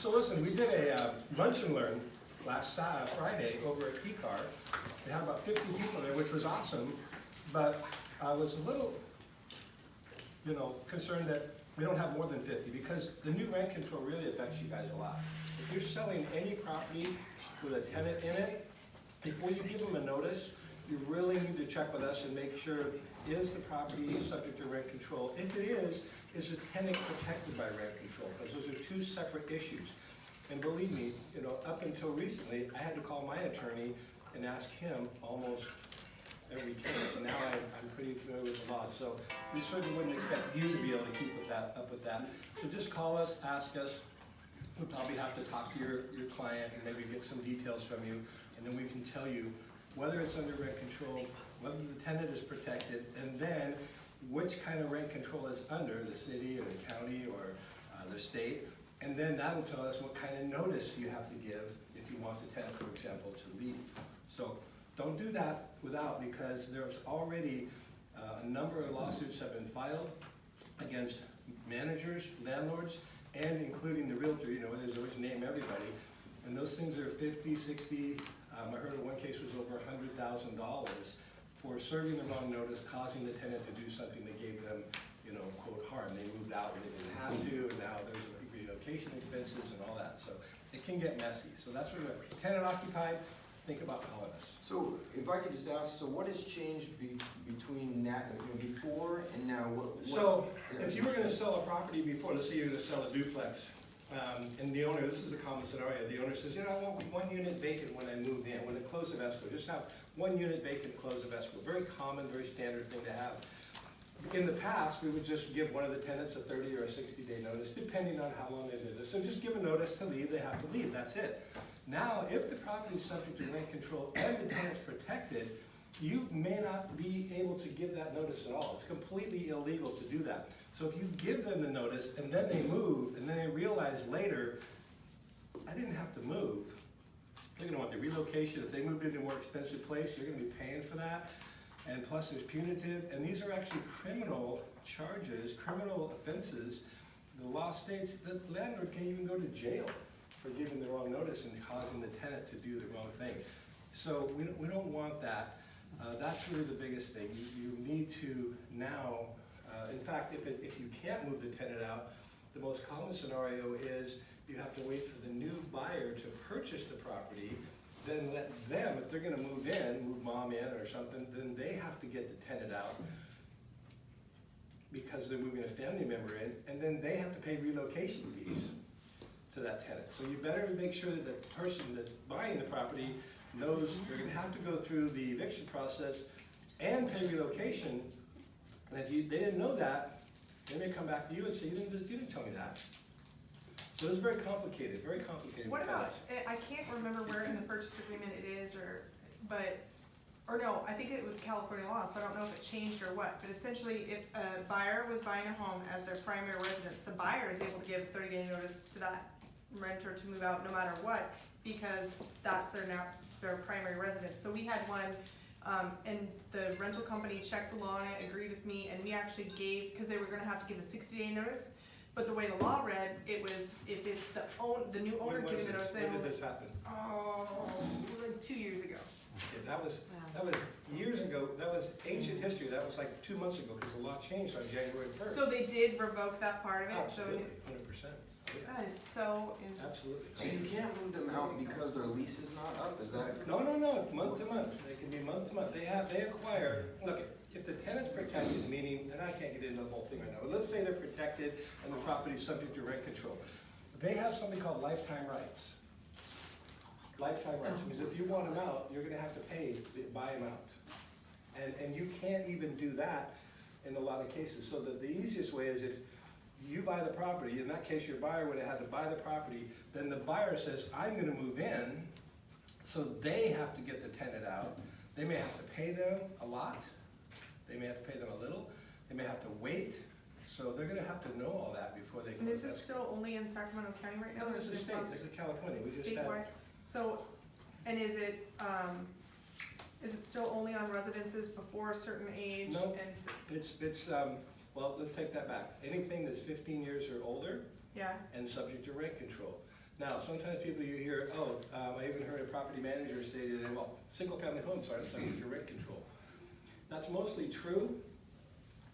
So listen, we did a lunch and learn last Friday over at P-Car. We had about 50 people there, which was awesome, but I was a little, concerned that we don't have more than 50, because the new rent control really affects you guys a lot. If you're selling any property with a tenant in it, before you give them a notice, you really need to check with us and make sure, is the property subject to rent control? If it is the tenant protected by rent control? Because those are two separate issues. And believe me, up until recently, I had to call my attorney and ask him almost every case. And now I'm pretty familiar with the law. So we certainly wouldn't expect you to be able to keep up with that. So just call us, ask us. We'll probably have to talk to your client and maybe get some details from you. And then we can tell you whether it's under rent control, whether the tenant is protected, and then which kind of rent control is under, the city or the county or the state. And then that will tell us what kind of notice you have to give if you want the tenant, for example, to leave. So don't do that without, because there's already a number of lawsuits have been filed against managers, landlords, and including the realtor. There's always name everybody. And those things are 50, 60, I heard of one case was over $100,000 for serving the wrong notice, causing the tenant to do something that gave them, quote, harm. They moved out when they didn't have to, and now there's relocation expenses and all that. So it can get messy. So that's what we're, tenant occupied, think about calling us. So if I could just ask, so what has changed between that, before and now? So if you were going to sell a property before, let's say you're going to sell a duplex, and the owner, this is a common scenario, the owner says, I want one unit vacant when I move in, when it close of escrow, just have one unit vacant, close of escrow. Very common, very standard thing to have. In the past, we would just give one of the tenants a 30 or a 60-day notice, depending on how long they did it. So just give a notice to leave, they have to leave, that's it. Now, if the property is subject to rent control and the tenant's protected, you may not be able to give that notice at all. It's completely illegal to do that. So if you give them the notice and then they move and then they realize later, I didn't have to move, they're gonna want the relocation. If they moved into a more expensive place, you're gonna be paying for that. And plus there's punitive, and these are actually criminal charges, criminal offenses. The law states that the landlord can even go to jail for giving the wrong notice and causing the tenant to do the wrong thing. So we don't want that. That's really the biggest thing. You need to now, in fact, if you can't move the tenant out, the most common scenario is you have to wait for the new buyer to purchase the property, then let them, if they're gonna move in, move mom in or something, then they have to get the tenant out because they're moving a family member in, and then they have to pay relocation fees to that tenant. So you better make sure that the person that's buying the property knows they're gonna have to go through the eviction process and pay relocation. And if they didn't know that, they may come back to you and say, you didn't tell me that. So it's very complicated, very complicated. What about, I can't remember where in the purchase agreement it is, or no, I think it was California law, so I don't know if it changed or what, but essentially if a buyer was buying a home as their primary residence, the buyer is able to give 30-day notice to that renter to move out no matter what, because that's their primary residence. So we had one, and the rental company checked the law on it, agreed with me, and we actually gave, because they were gonna have to give a 60-day notice, but the way the law read, it was if it's the new owner giving the notice. When did this happen? Oh, like 2 years ago. Yeah, that was years ago. That was ancient history. That was like 2 months ago because the law changed on January 1st. So they did revoke that part of it. Absolutely, So 100%. that is so Absolutely. So you can't move them out because their lease is not up, is that? No, month to month. They can be month to month. They acquire, look, if the tenant's protected, meaning, and I can't get into the whole thing right now, but let's say they're protected and the property is subject to rent control. They have something called lifetime rights. Lifetime rights means if you want them out, you're gonna have to pay to buy them out. And you can't even do that in a lot of cases. So the easiest way is if you buy the property, in that case your buyer would have had to buy the property, then the buyer says, I'm gonna move in, so they have to get the tenant out. They may have to pay them a lot, they may have to pay them a little, they may have to wait, so they're gonna have to know all that before they And close. is this still only in Sacramento County right now? No, or this is state, this is California, we just statewide? had. So, and is it still only on residences before a certain age? No. And It's well, let's take that back. Anything that's 15 years or older yeah. and subject to rent control. Now, sometimes people you hear, I even heard a property manager say that, well, single-family homes aren't subject to rent control. That's mostly true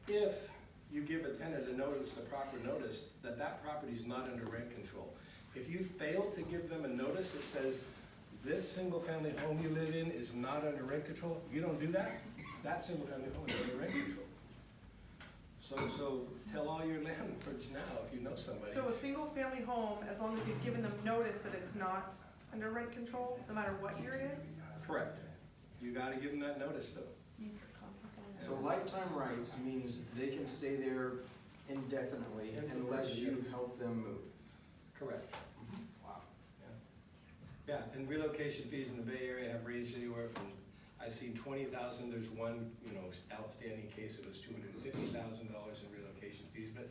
if you give a tenant a notice, a proper notice, that property is not under rent control. If you fail to give them a notice that says, this single-family home you live in is not under rent control, you don't do that, that single-family home is under rent control. So tell all your landlords now if you know somebody. So a single-family home, as long as you've given them notice that it's not under rent control, no matter what year it is? Correct. You gotta give them that notice though. So lifetime rights means they can stay there indefinitely unless you help them move. Correct. Wow. Yeah, and relocation fees in the Bay Area have ranged anywhere from, I've seen 20,000, there's one, outstanding case that was $250,000 in relocation fees, but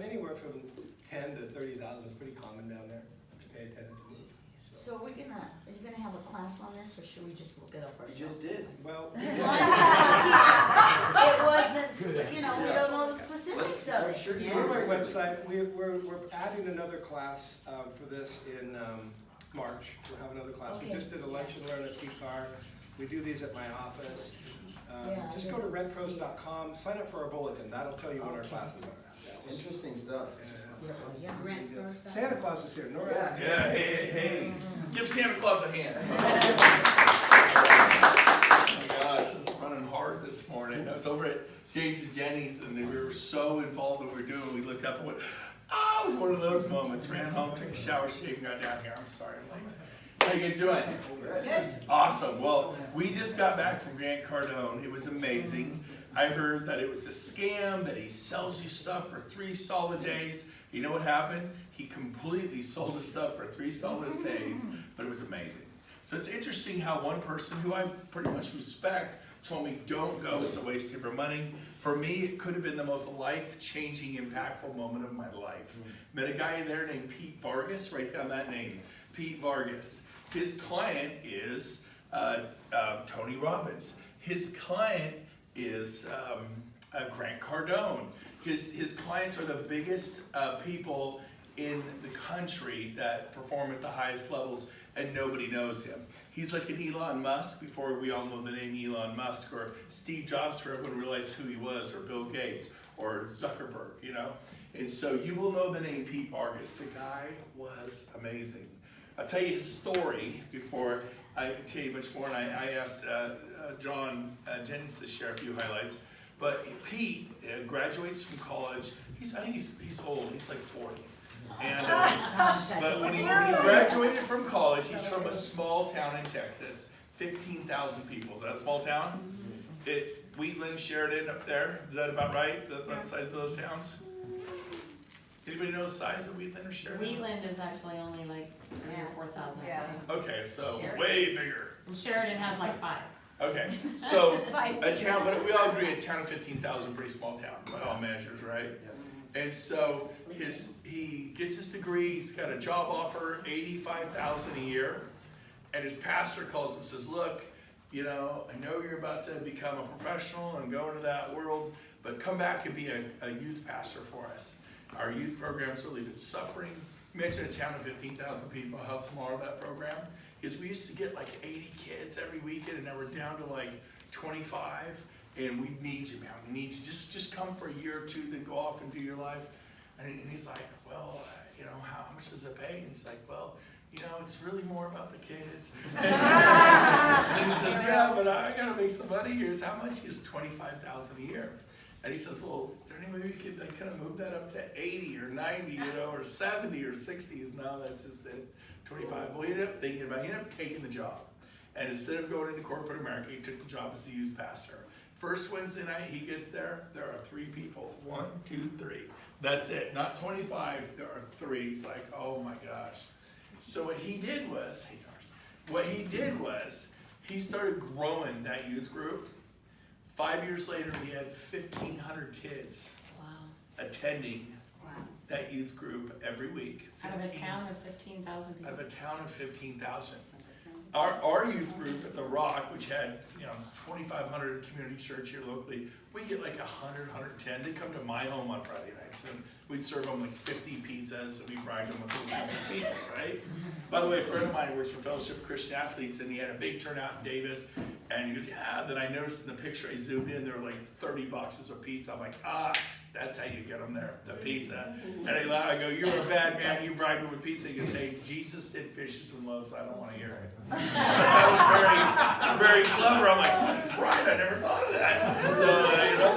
anywhere from 10 to 30,000 is pretty common down there to pay a tenant to move. So are you gonna have a class on this, or should we just look it up ourselves? You just did. Well, It wasn't, we don't know the specifics of it. Sure you Yeah. go to my website, we're adding another class for this in March. We'll have another class. We Okay. just did a lunch and learn at P-Car. We do these at my office. Yeah, Just I go to didn't see it. rentpros.com, sign up for our bulletin. That'll tell you when our classes are. Interesting stuff. Yeah, Brent Gove. Santa Claus is here. Nora. Yeah. Yeah, hey, give Santa Claus a hand. Oh my gosh, it's running hard this morning. I was over at James and Jenny's and we were so involved in what we were doing. We looked up and went, it was one of those moments. Ran home, took a shower, shaved, and got down here. I'm sorry I'm late. How you guys doing? Good. Awesome. Well, we just got back from Grant Cardone. It was amazing. I heard that it was a scam, that he sells you stuff for 3 solid days. You know what happened? He completely sold us stuff for 3 solid days, but it was amazing. So it's interesting how one person who I pretty much respect told me, don't go, it's a waste of your money. For me, it could have been the most life-changing, impactful moment of my life. Met a guy there named Pete Vargas, write down that name, Pete Vargas. His client is Tony Robbins. His client is Grant Cardone. His clients are the biggest people in the country that perform at the highest levels, and nobody knows him. He's like an Elon Musk before we all know the name Elon Musk, or Steve Jobs for everyone realized who he was, or Bill Gates, or Zuckerberg, And so you will know the name Pete Vargas. The guy was amazing. I'll tell you his story before I tell you much more, and I asked John Jennings to share a few highlights. But Pete graduates from college. I think he's old. He's like 40. And but when he graduated from college, he's from a small town in Texas, 15,000 people. Is that a small town? Wheatland, Sheridan, up there. Is that about right? The size of those towns? Anybody know the size of Wheatland or Sheridan? Wheatland is actually only like 3,000 or 4,000. Yeah. Okay, so Sheridan. way bigger. And Sheridan has like 5. Okay, so a town, but we all agree a town of 15,000, pretty small town by all measures, right? And so he gets his degree, he's got a job offer, $85,000 a year, and his pastor calls him and says, look, I know you're about to become a professional and go into that world, but come back and be a youth pastor for us. Our youth program's really been suffering. Mention a town of 15,000 people, how small that program is. We used to get like 80 kids every weekend, and now we're down to like 25, and we need you, man. We need you. Just come for a year or two, then go off and do your life. And he's like, well, how much does it pay? And he's like, well, it's really more about the kids. And he says, yeah, but I gotta make some money. Here's how much. Here's $25,000 a year. And he says, well, is there any way we could kind of move that up to 80 or 90, or 70 or 60? He says, no, that's just it, 25. Well, he ended up thinking about it. He ended up taking the job. And instead of going into corporate America, he took the job as a youth pastor. First Wednesday night he gets there are 3 people. 1, 2, 3. That's it. Not 25, there are 3. He's like, oh my gosh. So what he did was, he started growing that youth group. 5 years later, we had 1,500 kids attending that youth group every week. Out of a town of 15,000 people. Out of a town of 15,000. our youth group at The Rock, which had, 2,500 community church here locally, we get like 100, 110. They come to my home on Friday nights, and we'd serve them like 50 pizzas, and we brag them with a pizza, right? By the way, a friend of mine works for Fellowship of Christian Athletes, and he had a big turnout in Davis, and he goes, yeah. Then I noticed in the picture I zoomed in, there were like 30 boxes of pizza. I'm like, that's how you get them there, the pizza. And I go, you're a bad man, you bribed me with pizza. He goes, hey, Jesus did fishes and loaves, I don't want to hear it. That was very, very clever. I'm like, he's right, I never thought of that. So,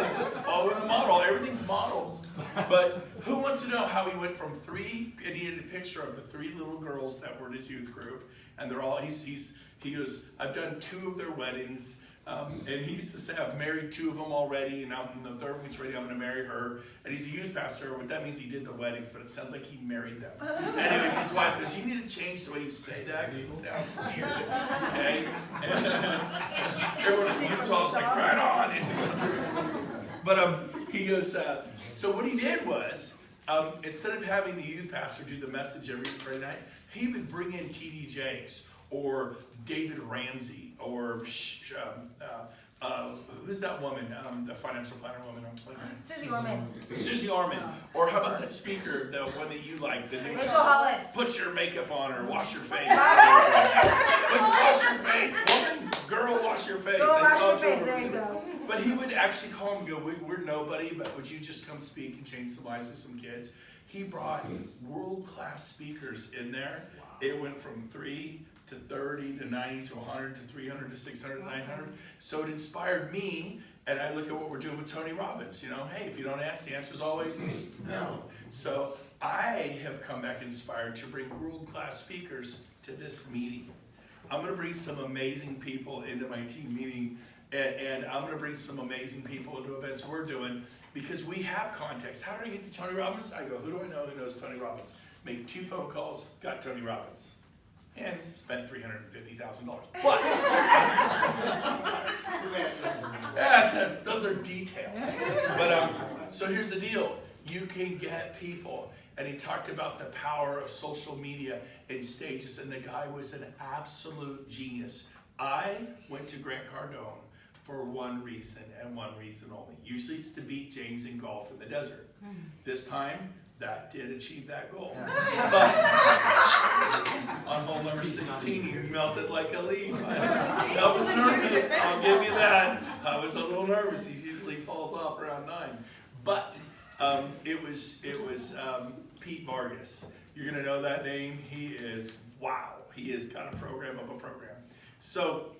they just follow the model. Everything's models. But who wants to know how he went from three, and he had a picture of the 3 little girls that were in his youth group, and they're all, he goes, I've done 2 of their weddings. And he used to say, I've married 2 of them already, and when the 3rd one's ready, I'm going to marry her. And he's a youth pastor, but that means he did the weddings, but it sounds like he married them. Anyways, his wife goes, you need to change the way you say that, because it sounds weird. Okay? Everyone from Utah's like, right on. But he goes, so what he did was, instead of having the youth pastor do the message every Friday night, he would bring in T.D. Jakes, or David Ramsey, or who's that woman, the financial planner woman? Susie Orman. Susie Orman. Or how about that speaker, the one that you like? The new Rachel Hollis. Put your makeup on or wash your face. Wash your face. Woman, girl, wash your face. Go I wash saw your it face, over there you there. go. But he would actually call him and go, we're nobody, but would you just come speak and change the lives of some kids? He brought world-class speakers in there. It went from 3 to 30 to 90 to 100 to 300 to 600 to 900. So it inspired me, and I look at what we're doing with Tony Robbins. Hey, if you don't ask, the answer is always no. So I have come back inspired to bring world-class speakers to this meeting. I'm going to bring some amazing people into my team meeting, and I'm going to bring some amazing people into events we're doing, because we have context. How did I get to Tony Robbins? I go, who do I know who knows Tony Robbins? Make 2 phone calls, got Tony Robbins. And spent $350,000. But those are details. But so here's the deal: you can get people. And he talked about the power of social media and stages. And the guy was an absolute genius. I went to Grant Cardone for one reason and one reason only. Usually it's to beat James in golf in the desert. This time, that did achieve that goal. But on hole number 16, he melted like a leaf. I was nervous, I'll give you that. I was a little nervous. He usually falls off around 9. But it was Pete Vargas. You're going to know that name. He is, wow. He is kind of program of a program. So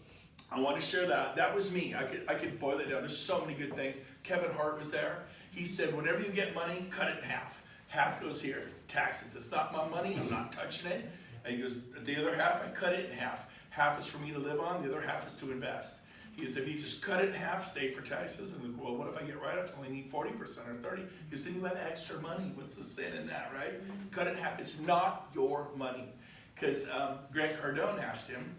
I want to share that. That was me. I could boil it down. There's so many good things. Kevin Hart was there. He said, whenever you get money, cut it in half. Half goes here, taxes. It's not my money, I'm not touching it. And he goes, the other half, I cut it in half. Half is for me to live on, the other half is to invest. He goes, if you just cut it in half, save for taxes, and well, what if I get write-ups, I only need 40% or 30%? He goes, then you have extra money. What's the sin in that, right? Cut it in half. It's not your money. Because Grant Cardone asked him,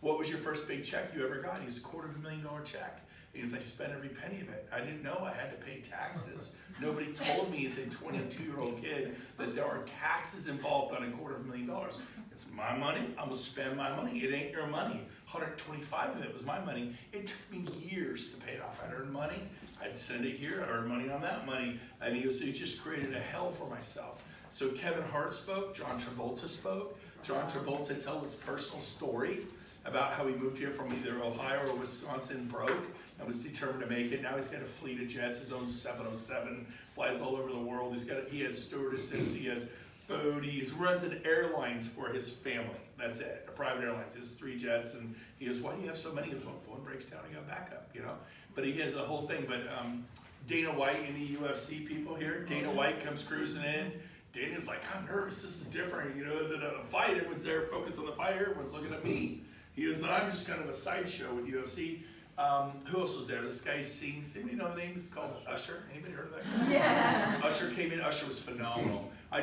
what was your first big check you ever got? He goes, $250,000 check. He goes, I spent every penny of it. I didn't know I had to pay taxes. Nobody told me as a 22-year-old kid that there are taxes involved on $250,000. It's my money. I'm going to spend my money. It ain't your money. 125 of it was my money. It took me years to pay it off. I'd earn money. I'd send it here. I'd earn money on that money. And he goes, it just created a hell for myself. So Kevin Hart spoke. John Travolta spoke. John Travolta told his personal story about how he moved here from either Ohio or Wisconsin broke and was determined to make it. Now he's got a fleet of jets, his own 707, flies all over the world. He has stewardesses, he has food, he runs an airlines for his family. That's it, a private airlines. He has 3 jets, and he goes, why do you have so many? He goes, well, if one breaks down, I got backup, But he has a whole thing. But Dana White and the UFC people here, Dana White comes cruising in. Dana's like, I'm nervous, this is different, than a fight. Everyone's there focused on the fight, everyone's looking at me. He goes, I'm just kind of a sideshow with UFC. Who else was there? This guy sings. Anybody know the name? It's called Usher. Anybody heard of that? Yeah. Usher came in. Usher was phenomenal. I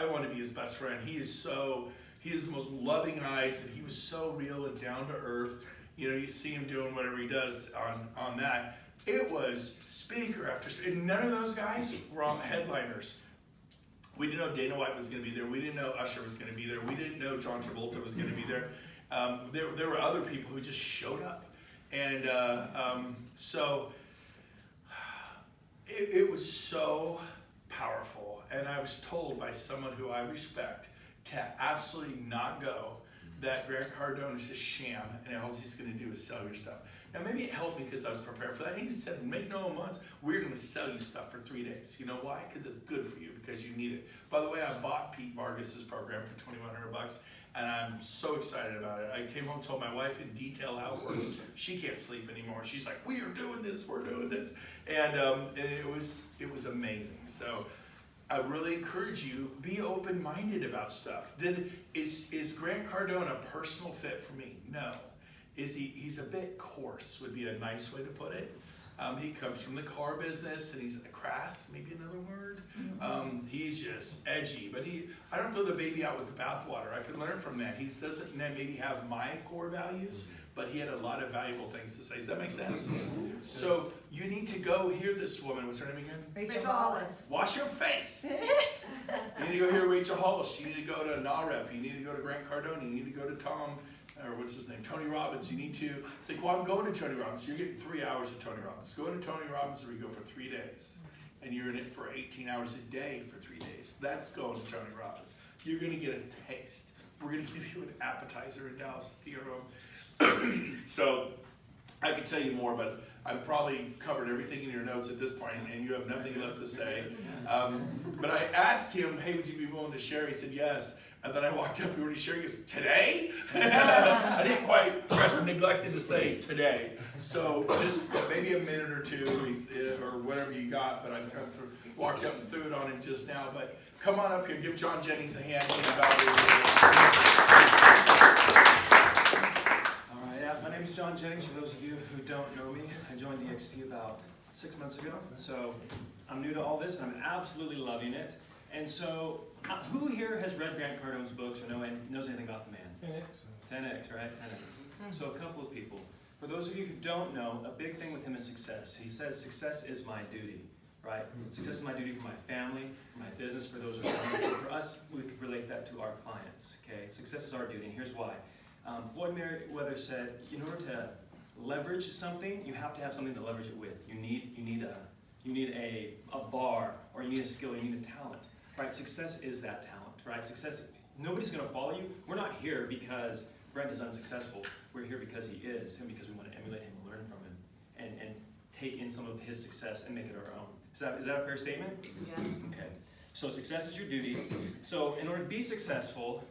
want to be his best friend. He is the most loving and nice, and he was so real and down to earth. You see him doing whatever he does on that. It was speaker after speaker. And none of those guys were on headliners. We didn't know Dana White was going to be there. We didn't know Usher was going to be there. We didn't know John Travolta was going to be there. There were other people who just showed up. And so it was so powerful. And I was told by someone who I respect to absolutely not go, that Grant Cardone is a sham, and all he's going to do is sell your stuff. Now, maybe it helped me because I was prepared for that. He said, make no amends, we're going to sell you stuff for 3 days. You know why? Because it's good for you, because you need it. By the way, I bought Pete Vargas's program for $2,100, and I'm so excited about it. I came home, told my wife in detail how it works. She can't sleep anymore. She's like, we are doing this, we're doing this. And it was amazing. So I really encourage you, be open-minded about stuff. Is Grant Cardone a personal fit for me? No. He's a bit coarse, would be a nice way to put it. He comes from the car business, and he's crass, maybe another word. He's just edgy, but I don't throw the baby out with the bathwater. I could learn from that. He doesn't maybe have my core values, but he had a lot of valuable things to say. Does that make sense? So you need to go hear this woman. What's her name again? Rachel Hollis. Wash your face. You need to go hear Rachel Hollis. You need to go to NAREP. You need to go to Grant Cardone. You need to go to Tony Robbins. You need to think, well, I'm going to Tony Robbins. You're getting 3 hours of Tony Robbins. Go to Tony Robbins, where you go for 3 days. And you're in it for 18 hours a day for 3 days. That's going to Tony Robbins. You're going to get a taste. We're going to give you an appetizer in Dallas. So I could tell you more, but I've probably covered everything in your notes at this point, and you have nothing left to say. But I asked him, hey, would you be willing to share? He said yes. And then I walked up, you were sharing this today? I didn't quite neglected to say today. So just maybe a minute or two, or whatever you got, but I kind of walked up and threw it on him just now. But come on up here, give John Jennings a hand. All right, yeah, my name is John Jennings. For those of you who don't know me, I joined DXP about 6 months ago. So I'm new to all this, and I'm absolutely loving it. And so, who here has read Grant Cardone's books or knows anything about the man? 10X, right? 10X. So a couple of people. For those of you who don't know, a big thing with him is success. He says success is my duty, right? Success is my duty for my family, for my business, for those for us, we could relate that to our clients, okay? Success is our duty, and here's why. Floyd Mayweather said, in order to leverage something, you have to have something to leverage it with. You need a bar, or you need a skill, you need a talent. Right, success is that talent, right? Success, nobody's gonna follow you. We're not here because Brent is unsuccessful. We're here because he is, and because we wanna emulate him and learn from him, and take in some of his success and make it our own. Is that a fair statement? Yeah. Okay, so success is your duty. So in order to be successful,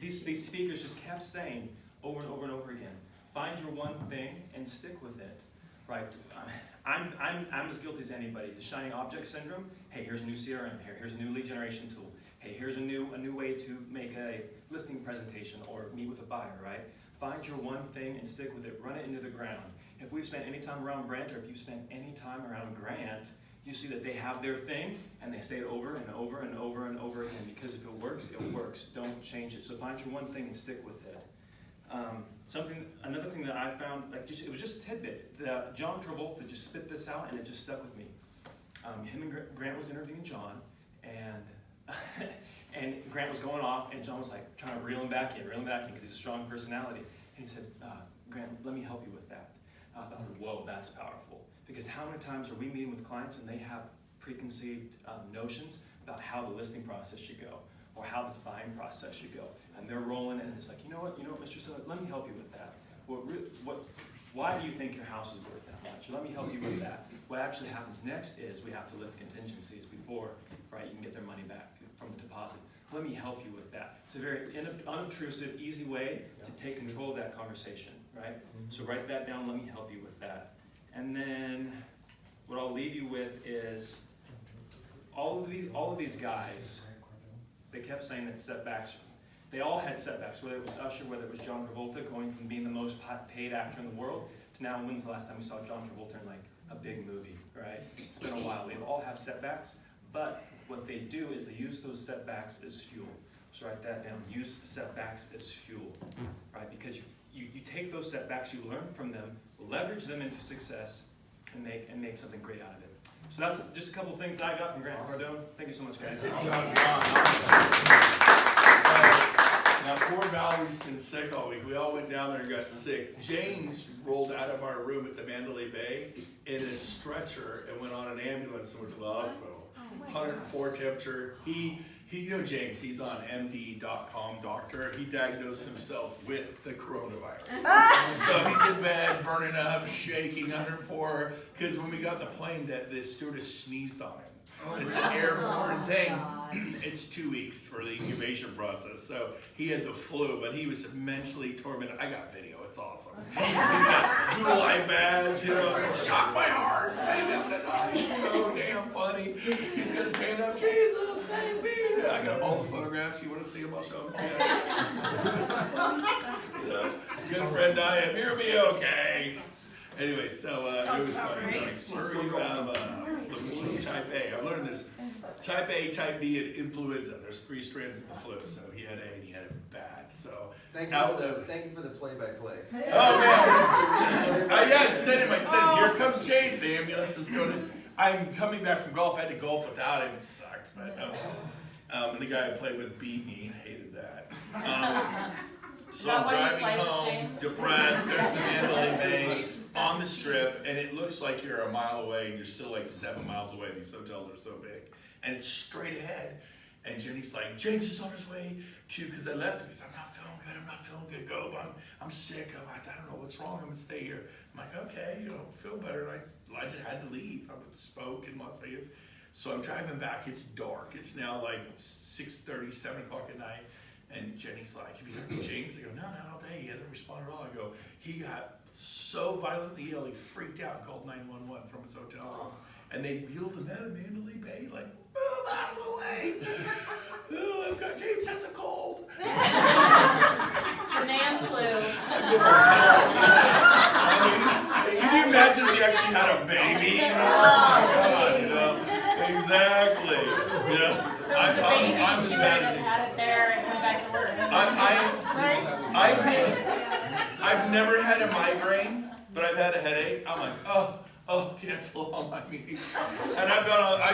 these speakers just kept saying over and over and over again, find your one thing and stick with it, right? I'm as guilty as anybody. The shiny object syndrome. Hey, here's a new CRM. Here's a new lead generation tool. Hey, here's a new way to make a listing presentation or meet with a buyer, right? Find your one thing and stick with it. Run it into the ground. If we've spent any time around Brent, or if you've spent any time around Grant, you see that they have their thing and they say it over and over and over and over again. Because if it works, it works. Don't change it. So find your one thing and stick with it. Another thing that I found, it was just a tidbit. John Travolta just spit this out, and it just stuck with me. Him and Grant was interviewing John, and and Grant was going off, and John was like trying to reel him back in, because he's a strong personality. And he said, Grant, let me help you with that. I thought, whoa, that's powerful. Because how many times are we meeting with clients and they have preconceived notions about how the listing process should go, or how this buying process should go, and they're rolling, and it's like, you know what, Mr. Seller, let me help you with that. Why do you think your house is worth that much? Let me help you with that. What actually happens next is we have to lift contingencies before, right, you can get their money back from the deposit. Let me help you with that. It's a very unobtrusive, easy way to take control of that conversation, right? So write that down, let me help you with that. And then what I'll leave you with is all of these guys, they kept saying that setbacks, they all had setbacks, whether it was Usher, whether it was John Travolta, going from being the most paid actor in the world to now, when's the last time we saw John Travolta in like a big movie, right? It's been a while. They all have setbacks, but what they do is they use those setbacks as fuel. So write that down, use setbacks as fuel, right? Because you take those setbacks, you learn from them, leverage them into success, and make something great out of it. So that's just a couple of things that I got from Grant Cardone. Thank you so much, guys. Now, core values. He's been sick all week. We all went down there and got sick. James rolled out of our room at the Mandalay Bay in a stretcher and went on an ambulance and went to the hospital. 104 temperature. You know James, he's on MD.com doctor. He diagnosed himself with the coronavirus. So he's in bed, burning up, shaking, 104. Because when we got in the plane, the stewardess sneezed on him. It's an airborne thing. It's 2 weeks for the incubation process. So he had the flu, but he was mentally tormented. I got video. It's awesome. He got Google iPads, shock my heart, save him to die. It's so damn funny. He's got his hand up, Jesus, save me. I got all the photographs. You want to see them? I'll show them to you. His good friend died. He'll be okay. Anyway, so it was fun. Scurvy, the flu type A. I learned this. Type A, type B, and influenza. There's 3 strands of the flu. So he had A and he had it bad. So Thank you for the play-by-play. Oh man! I said him. I said, "Here comes James. The ambulance is going to." I'm coming back from golf. I had to golf without him. It sucked, but and the guy I played with beat me. Hated that. So I'm driving home, depressed. There's the Mandalay Bay on the strip, and it looks like you're a mile away, and you're still like 7 miles away. These hotels are so big, and it's straight ahead. And Jenny's like, James is on his way to, because I left him, because I'm not feeling good, Gove. I'm sick. I don't know what's wrong. I'm going to stay here. I'm like, okay, feel better. And I just had to leave. I spoke in Las Vegas. So I'm driving back. It's dark. It's now like 6:30, 7 o'clock at night. And Jenny's like, have you talked to James? I go, no, not all day. He hasn't responded at all. I go, he got so violently ill, he freaked out and called 911 from his hotel room. And they wheeled him out of Mandalay Bay, like, move out of the way. Oh, I've got James has a cold. The man flu. Can you imagine if he actually had a baby? Exactly. I'm as bad as he. Had it there and went back to work. I've never had a migraine, but I've had a headache. I'm like, oh, cancel all my meetings. And I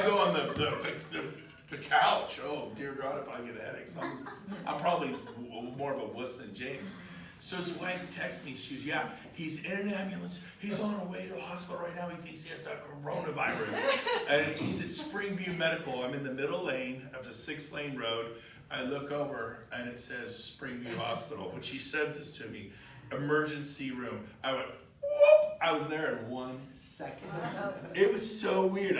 go on the couch. Oh dear God, if I get a headache. So I'm probably more of a wuss than James. So his wife texts me, she goes, yeah, he's in an ambulance, he's on a way to a hospital right now, he thinks he has the coronavirus. And he's at Springview Medical. I'm in the middle lane of the 6-lane road. I look over and it says Springview Hospital. When she says this to me, emergency room, I went, whoop! I was there in 1 second. It was so weird.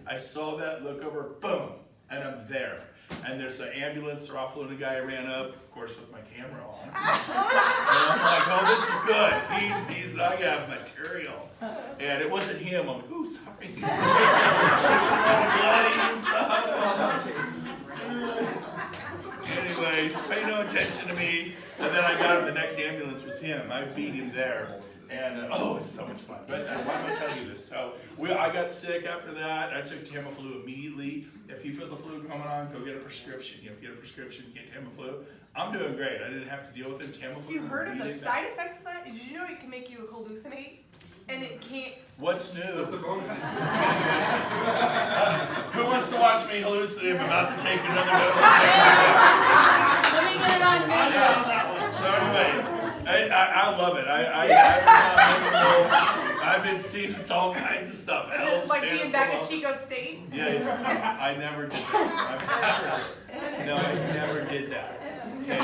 I saw that, look over, boom, and I'm there. And there's an ambulance, they're offloading a guy. I ran up, of course, with my camera on. And I'm like, oh, this is good. I have material. And it wasn't him. I'm like, ooh, sorry. Bloody and stuff. Anyways, pay no attention to me. And then I got him, the next ambulance was him. I beat him there. And, it's so much fun. But why am I telling you this? So, I got sick after that. I took Tamiflu immediately. If you feel the flu coming on, go get a prescription. You have to get a prescription, get Tamiflu. I'm doing great. I didn't have to deal with it. Tamiflu. Have you heard of the side effects of that? Did you know it can make you hallucinate? And it can't. What's new? That's a bonus. Who wants to watch me hallucinate? I'm about to take another dose. Let me get it on video. So anyways, I love it. I've been seeing all kinds of stuff. Elves, Like Santa's being back Claus. at Chico State? Yeah. I never did that. No, I never did that. Okay,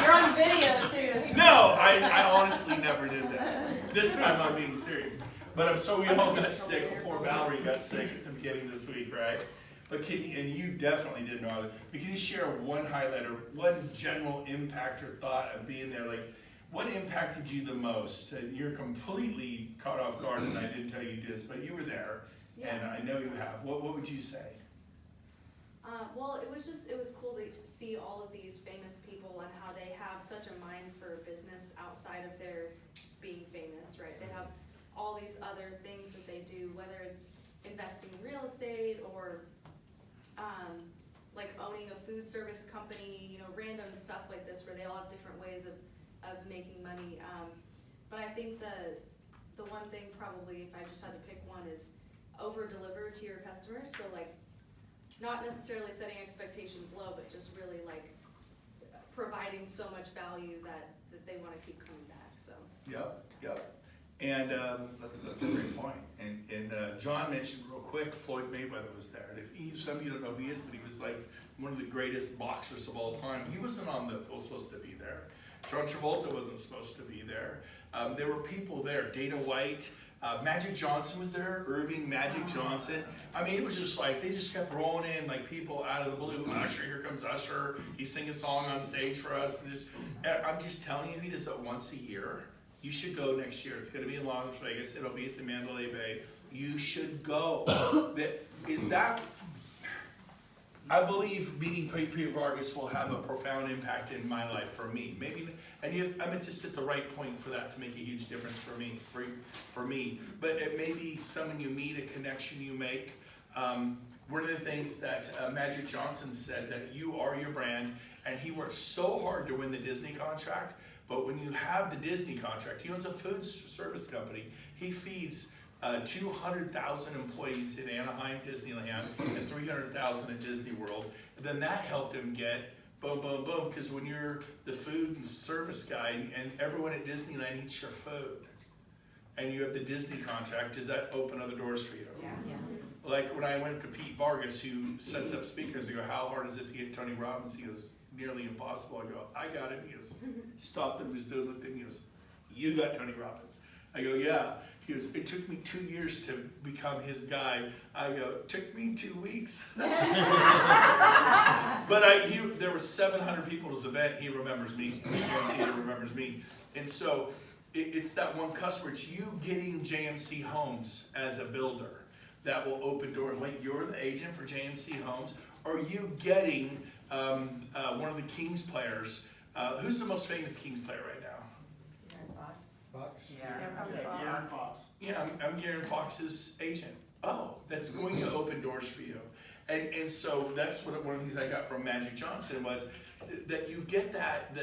You're on video too. no, I honestly never did that. This time I'm being serious. But we all got sick. Poor Valerie got sick at the beginning of this week, right? But you definitely didn't know that. But can you share one highlight or one general impact or thought of being there? Like, what impacted you the most? You're completely caught off guard, and I didn't tell you this, but you were there, and I know you have. What would you say? Well, it was cool to see all of these famous people and how they have such a mind for business outside of their just being famous, right? They have all these other things that they do, whether it's investing in real estate or like owning a food service company, random stuff like this where they all have different ways of making money. But I think the one thing probably, if I just had to pick one, is over-deliver to your customers. So like, not necessarily setting expectations low, but just really like providing so much value that they wanna keep coming back, so. Yep. And that's a great point. And John mentioned real quick, Floyd Mayweather was there. And some of you don't know who he is, but he was like one of the greatest boxers of all time. He wasn't supposed to be there. John Travolta wasn't supposed to be there. There were people there. Dana White, Magic Johnson was there. Irving Magic Johnson. I mean, it was just like they just kept rolling in like people out of the blue. Usher, here comes Usher. He sang a song on stage for us. I'm just telling you, he does it once a year. You should go next year. It's going to be in Las Vegas. It'll be at the Mandalay Bay. You should go. I believe meeting Peter Vargas will have a profound impact in my life, for me. I'm just at the right point for that to make a huge difference for me. But it may be someone you meet, a connection you make. One of the things that Magic Johnson said, that you are your brand, and he worked so hard to win the Disney contract. But when you have the Disney contract, he owns a food service company. He feeds 200,000 employees in Anaheim, Disneyland, and 300,000 at Disney World. And then that helped him get boom, boom, boom, because when you're the food and service guy and everyone at Disneyland eats your food, and you have the Disney contract, does that open other doors for you? Yeah. Like when I went to Pete Vargas, who sets up speakers, I go, how hard is it to get Tony Robbins? He goes, nearly impossible. I go, I got it. He goes, stopped what he was doing, looked at me, he goes, you got Tony Robbins. I go, yeah. He goes, it took me 2 years to become his guy. I go, it took me 2 weeks. But there were 700 people at his event. He remembers me. I guarantee he remembers me. And so it's that one customer. It's you getting JMC Homes as a builder that will open door. Wait, you're the agent for JMC Homes? Or you getting one of the Kings players? Who's the most famous Kings player right now? Fox. Yeah, Fox. Yeah, I'm Garen Fox's agent. Oh, that's going to open doors for you. And so that's one of the things I got from Magic Johnson was that you get that,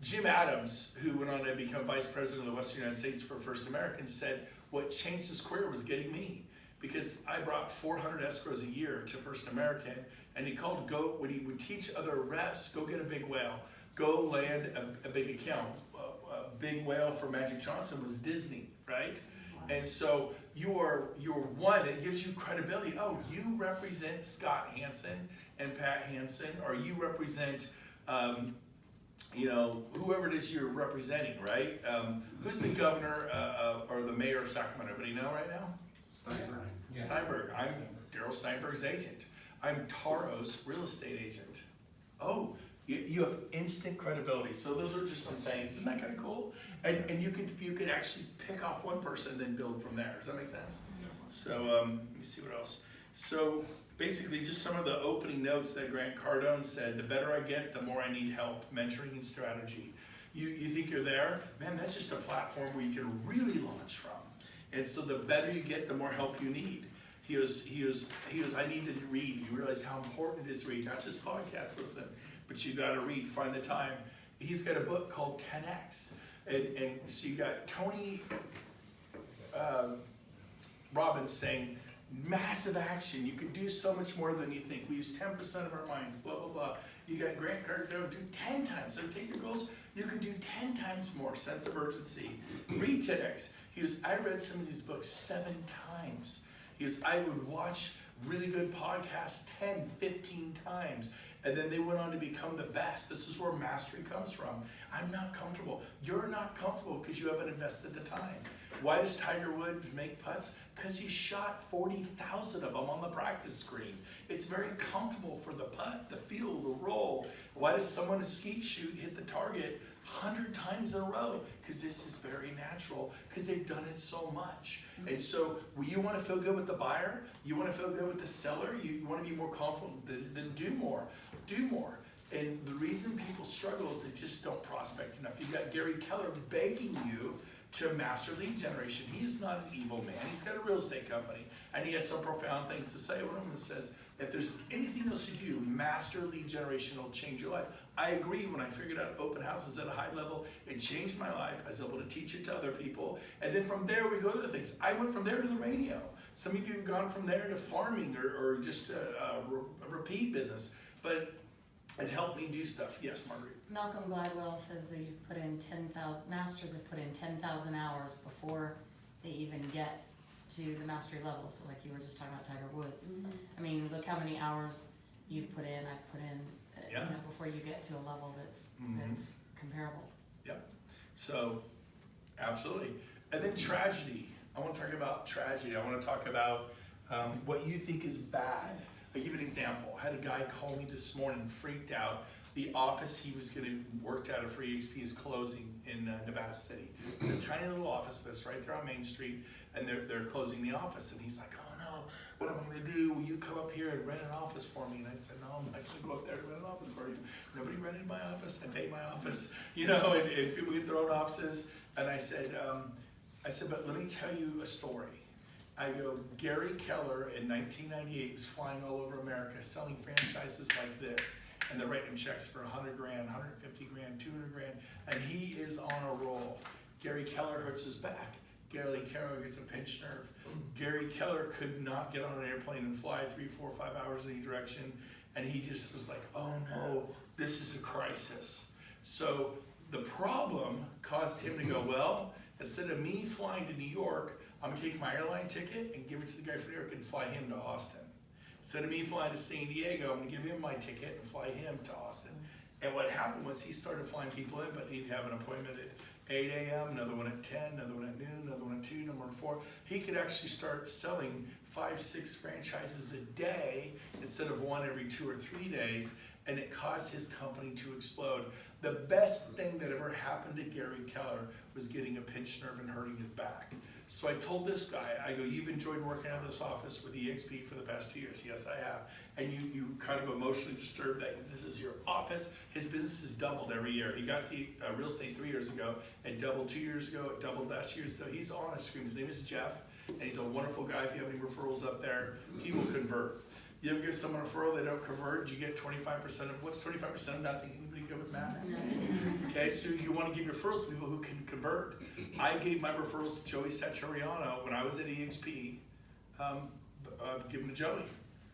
Jim Adams, who went on to become vice president of the Western United States for First American, said what changed his career was getting me. Because I brought 400 escrows a year to First American, and he called when he would teach other reps, go get a big whale, go land a big account. A big whale for Magic Johnson was Disney, right? And so you're one, it gives you credibility. Oh, you represent Scott Hansen and Pat Hansen, or you represent, whoever it is you're representing, right? Who's the governor or the mayor of Sacramento? Anybody know right now? Steinberg. I'm Daryl Steinberg's agent. I'm Taro's real estate agent. Oh, you have instant credibility. So those are just some things. Isn't that kind of cool? And you could actually pick off one person and then build from there. Does that make sense? So let me see what else. So basically just some of the opening notes that Grant Cardone said, the better I get, the more I need help, mentoring and strategy. You think you're there? Man, that's just a platform where you can really launch from. And so the better you get, the more help you need. He goes, I need to read. You realize how important it is to read, not just podcast, listen, but you gotta read, find the time. He's got a book called 10X. And so you got Tony Robbins saying, massive action. You can do so much more than you think. We use 10% of our minds, blah, blah, blah. You got Grant Cardone, do 10 times. So take your goals, you can do 10 times more. Sense of urgency. Read 10X. He goes, I read some of these books 7 times. He goes, I would watch really good podcasts 10, 15 times. And then they went on to become the best. This is where mastery comes from. I'm not comfortable. You're not comfortable because you haven't invested the time. Why does Tiger Woods make putts? Because he shot 40,000 of them on the practice screen. It's very comfortable for the putt, the feel, the roll. Why does someone who skeet shoot hit the target 100 times in a row? Because this is very natural, because they've done it so much. And so you want to feel good with the buyer, you want to feel good with the seller, you want to be more confident, then do more. Do more. And the reason people struggle is they just don't prospect enough. You've got Gary Keller begging you to master lead generation. He's not an evil man. He's got a real estate company, and he has some profound things to say. One of them says, if there's anything else you do, master lead generation will change your life. I agree. When I figured out open houses at a high level, it changed my life. I was able to teach it to other people. And then from there, we go to the things. I went from there to the radio. Some of you have gone from there to farming or just a repeat business. But and help me do stuff. Yes, Marguerite? Malcolm Gladwell says that you've put in 10,000, masters have put in 10,000 hours before they even get to the mastery level. So like you were just talking about Tiger Woods. I mean, look how many hours you've put in, I've put in, you know, before you get to a level that's comparable. Yep. So, absolutely. And then tragedy. I want to talk about tragedy. I want to talk about what you think is bad. I'll give you an example. I had a guy call me this morning, freaked out. The office he was getting worked out of for EXP is closing in Nevada City. It's a tiny little office, but it's right there on Main Street, and they're closing the office. And he's like, oh no, what am I going to do? Will you come up here and rent an office for me? And I said, no, I'm not going to go up there to rent an office for you. Nobody rented my office. I paid my office, you know, and people get their own offices. And I said, but let me tell you a story. I go, Gary Keller in 1998 was flying all over America selling franchises like this, and they're writing him checks for 100 grand, 150 grand, 200 grand, and he is on a roll. Gary Keller hurts his back. Gary Keller gets a pinched nerve. Gary Keller could not get on an airplane and fly 3, 4, 5 hours in any direction, and he just was like, oh no, this is a crisis. So the problem caused him to go, well, instead of me flying to New York, I'm gonna take my airline ticket and give it to the guy from New York and fly him to Austin. Instead of me flying to San Diego, I'm gonna give him my ticket and fly him to Austin. And what happened was he started flying people in, but he'd have an appointment at 8 a.m., another one at 10, another one at noon, another one at 2, another one at 4. He could actually start selling 5, 6 franchises a day instead of one every 2 or 3 days, and it caused his company to explode. The best thing that ever happened to Gary Keller was getting a pinched nerve and hurting his back. So I told this guy, I go, you've enjoyed working out of this office with EXP for the past 2 years. Yes, I have. And you kind of emotionally disturbed that this is your office. His business has doubled every year. He got to real estate 3 years ago. It doubled 2 years ago. It doubled last year. So he's on a screen. His name is Jeff, and he's a wonderful guy. If you have any referrals up there, he will convert. You ever give someone a referral, they don't convert, you get 25% of, what's 25% of nothing? Anybody good with math? Okay, so you want to give referrals to people who can convert. I gave my referrals to Joey Satriano when I was at EXP, give them to Joey.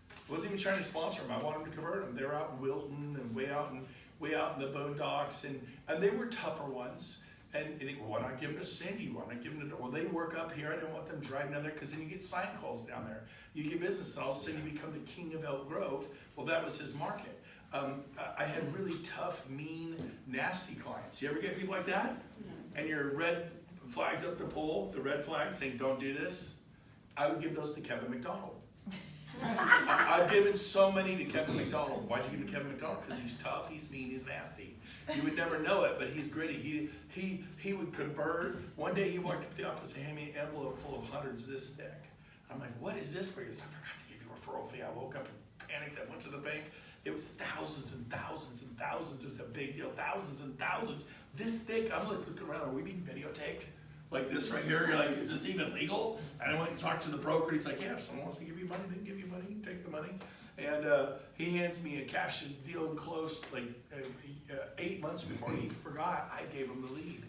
I wasn't even trying to sponsor them, I wanted them to convert them. They're out in Wilton and way out in the boondocks, and they were tougher ones. And you think, well, why not give them to Cindy? Why not give them to, well, they work up here. I don't want them driving down there because then you get sign calls down there. You get business, and all of a sudden you become the king of Elk Grove. Well, that was his market. I had really tough, mean, nasty clients. You ever get people like that? And your red flags up the pole, the red flag saying, don't do this? I would give those to Kevin McDonald. I've given so many to Kevin McDonald. Why'd you give them to Kevin McDonald? Because he's tough, he's mean, he's nasty. You would never know it, but he's gritty. He would convert. One day he walked up to the office and handed me an envelope full of hundreds this thick. I'm like, what is this for? He goes, I forgot to give you a referral fee. I woke up and panicked. I went to the bank. It was thousands and thousands and thousands. It was a big deal. Thousands and thousands. This thick. I'm like looking around. Are we being videotaped? Like this right here, you're like, is this even legal? And I went and talked to the broker. He's like, yeah, if someone wants to give you money, they can give you money. You can take the money. And he hands me a cash deal and closed like 8 months before he forgot. I gave him the lead.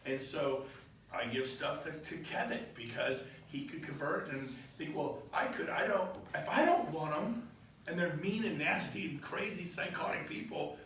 And so I give stuff to Kevin because he could convert and think, well, if I don't want them and they're mean and nasty and crazy psychotic people,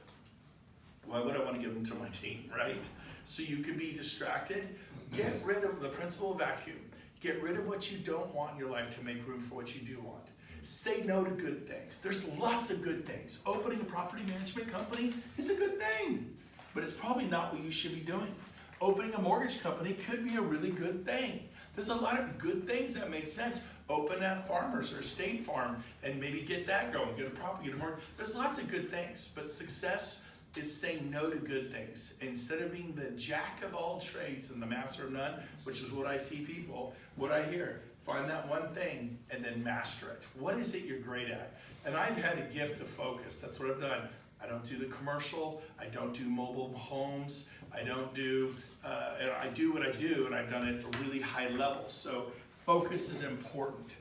why would I want to give them to my team, right? So you could be distracted. Get rid of the principle of vacuum. Get rid of what you don't want in your life to make room for what you do want. Say no to good things. There's lots of good things. Opening a property management company is a good thing, but it's probably not what you should be doing. Opening a mortgage company could be a really good thing. There's a lot of good things that make sense. Open a Farmers or State Farm and maybe get that going, get a property, get a mortgage. There's lots of good things, but success is saying no to good things. Instead of being the jack of all trades and the master of none, which is what I see people, what I hear, find that one thing and then master it. What is it you're great at? And I've had a gift of focus. That's what I've done. I don't do the commercial. I don't do mobile homes. I don't do, I do what I do, and I've done it at a really high level. So focus is important.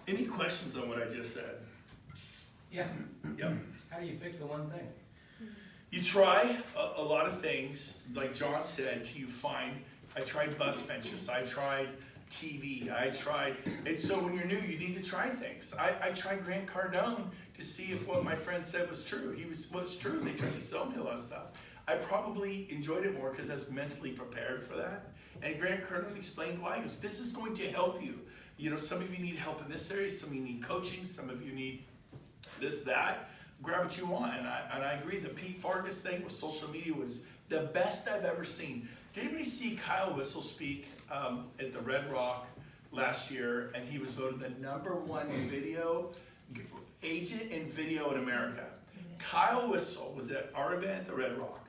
Any questions on what I just said? Yeah. Yep. How do you pick the one thing? You try a lot of things, like John said, till you find, I tried bus benches, I tried TV. I tried, and so when you're new, you need to try things. I tried Grant Cardone to see if what my friend said was true. Was true. They tried to sell me a lot of stuff. I probably enjoyed it more because I was mentally prepared for that. And Grant Cardone explained why. He goes, this is going to help you. You know, some of you need help in this area, some of you need coaching, some of you need this, that. Grab what you want. And I agree, the Pete Vargas thing with social media was the best I've ever seen. Did anybody see Kyle Whissel speak at the Red Rock last year? And he was voted the #1 video agent in video in America. Kyle Whissel was at our event at the Red Rock.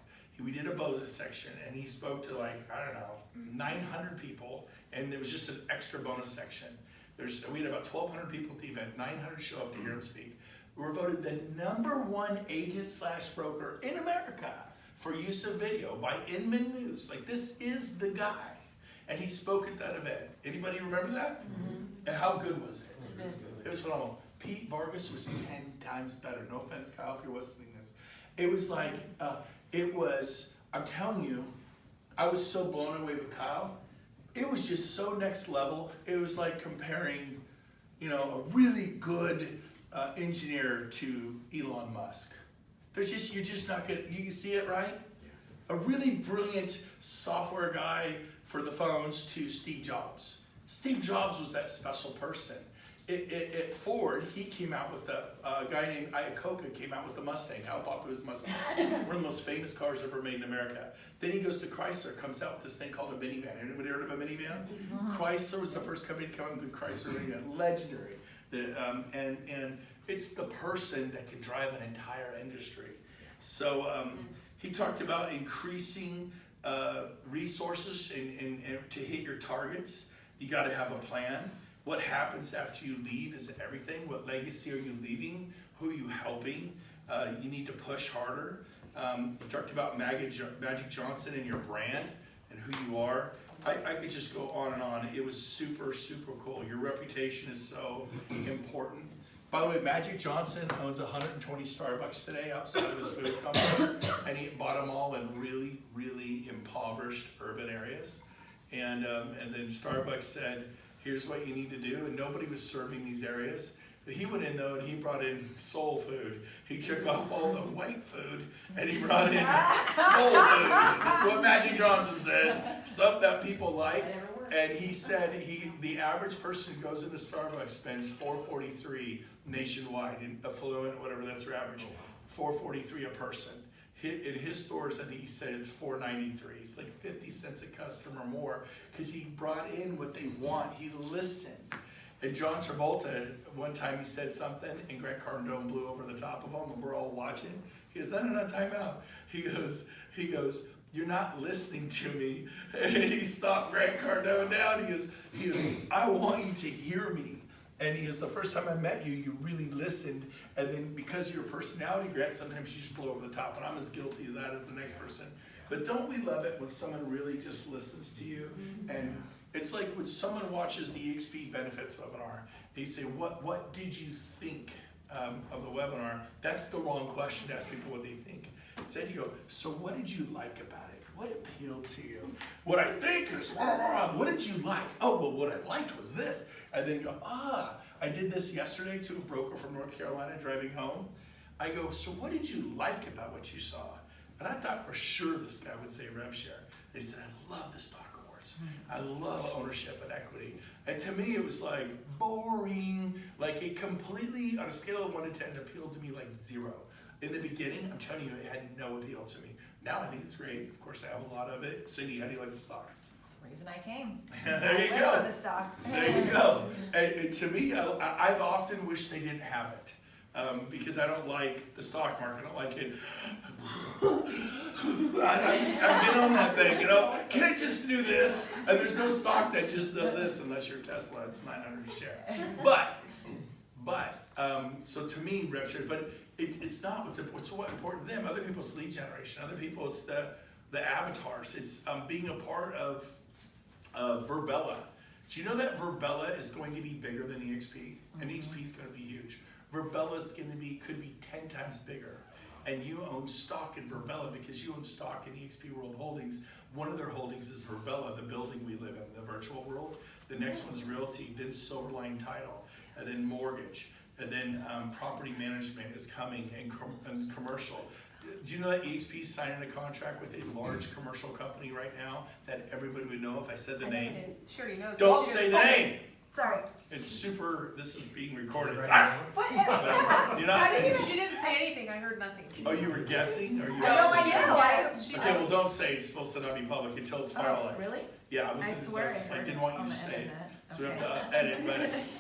We did a bonus section, and he spoke to like, I don't know, 900 people, and there was just an extra bonus section. We had about 1,200 people at the event, 900 show up to hear him speak. We were voted the #1 agent/broker in America for use of video by Inman News. Like, this is the guy. And he spoke at that event. Anybody remember that? Mm-hmm. And how good was it? It was phenomenal. Pete Vargas was 10 times better. No offense, Kyle, if you're listening to this. It was like, I'm telling you, I was so blown away with Kyle. It was just so next level. It was like comparing, you know, a really good engineer to Elon Musk. You're just not good. You see it, right? A really brilliant software guy for the phones to Steve Jobs. Steve Jobs was that special person. At Ford, he came out with a guy named Iacocca came out with the Mustang. How popular was Mustang? One of the most famous cars ever made in America. Then he goes to Chrysler, comes out with this thing called a minivan. Anybody heard of a minivan? Chrysler was the first company to come out with the Chrysler minivan. Legendary. And it's the person that can drive an entire industry. So he talked about increasing resources and to hit your targets. You got to have a plan. What happens after you leave is everything. What legacy are you leaving? Who are you helping? You need to push harder. We talked about Magic Johnson and your brand and who you are. I could just go on and on. It was super, super cool. Your reputation is so important. By the way, Magic Johnson owns 120 Starbucks today outside of his food company, and he bought them all in really, really impoverished urban areas. And then Starbucks said, here's what you need to do, and nobody was serving these areas. But he went in though, and he brought in soul food. He took off all the white food, and he brought in soul food. This is what Magic Johnson said, stuff that people like. And he said the average person who goes into Starbucks spends $4.43 nationwide, in affluent, whatever that's their average, $4.43 a person. In his stores, I think he said it's $4.93. It's like 50 cents a customer more because he brought in what they want. He listened. And John Travolta, one time he said something, and Grant Cardone blew over the top of him, and we're all watching. He goes, no, time out. He goes, you're not listening to me. And he stopped Grant Cardone down. He goes, I want you to hear me. And he goes, the first time I met you, you really listened. And then because of your personality, Grant, sometimes you just blow over the top. And I'm as guilty of that as the next person. But don't we love it when someone really just listens to you? And it's like when someone watches the EXP Benefits webinar, they say, what did you think of the webinar? That's the wrong question to ask people what they think. Instead you go, so what did you like about it? What appealed to you? What I think is, what did you like? Oh, well, what I liked was this. And then you go, I did this yesterday to a broker from North Carolina driving home. I go, so what did you like about what you saw? And I thought for sure this guy would say rev share. They said, I love the stock awards. I love ownership and equity. And to me, it was like boring. Like it completely, on a scale of 1 to 10, appealed to me like 0. In the beginning, I'm telling you, it had no appeal to me. Now I think it's great. Of course, I have a lot of it. Cindy, how do you like the stock? That's the reason I came. There you I go. live for the stock. There you go. And to me, I've often wished they didn't have it. Because I don't like the stock market. I don't like it. I've been on that thing, you know. Can I just do this? And there's no stock that just does this unless you're Tesla. It's 900 a share. But so to me, rev share. But it's not what's important to them. Other people's lead generation. Other people, it's the avatars. It's being a part of Verbella. Do you know that Verbella is going to be bigger than EXP? And EXP is going to be huge. Verbella is going to could be 10 times bigger. And you own stock in Verbella because you own stock in EXP World Holdings. One of their holdings is Verbella, the building we live in, the virtual world. The next one's realty, then Silverline Title, and then mortgage, and then property management is coming, and commercial. Do you know that EXP is signing a contract with a large commercial company right now that everybody would know if I said the name? She already knows. Don't say the name. Sorry. It's super. This is being recorded. Right Ah! now. You're not. She didn't say anything, I heard nothing. Oh, you were guessing, or you? No, I know. Yes, she Okay, well, knows. don't say it's supposed to not be public until it's Oh, finalized. really? Yeah, I was. I swear I just, I heard didn't it want you on to the say it, internet. so we have Okay. to edit.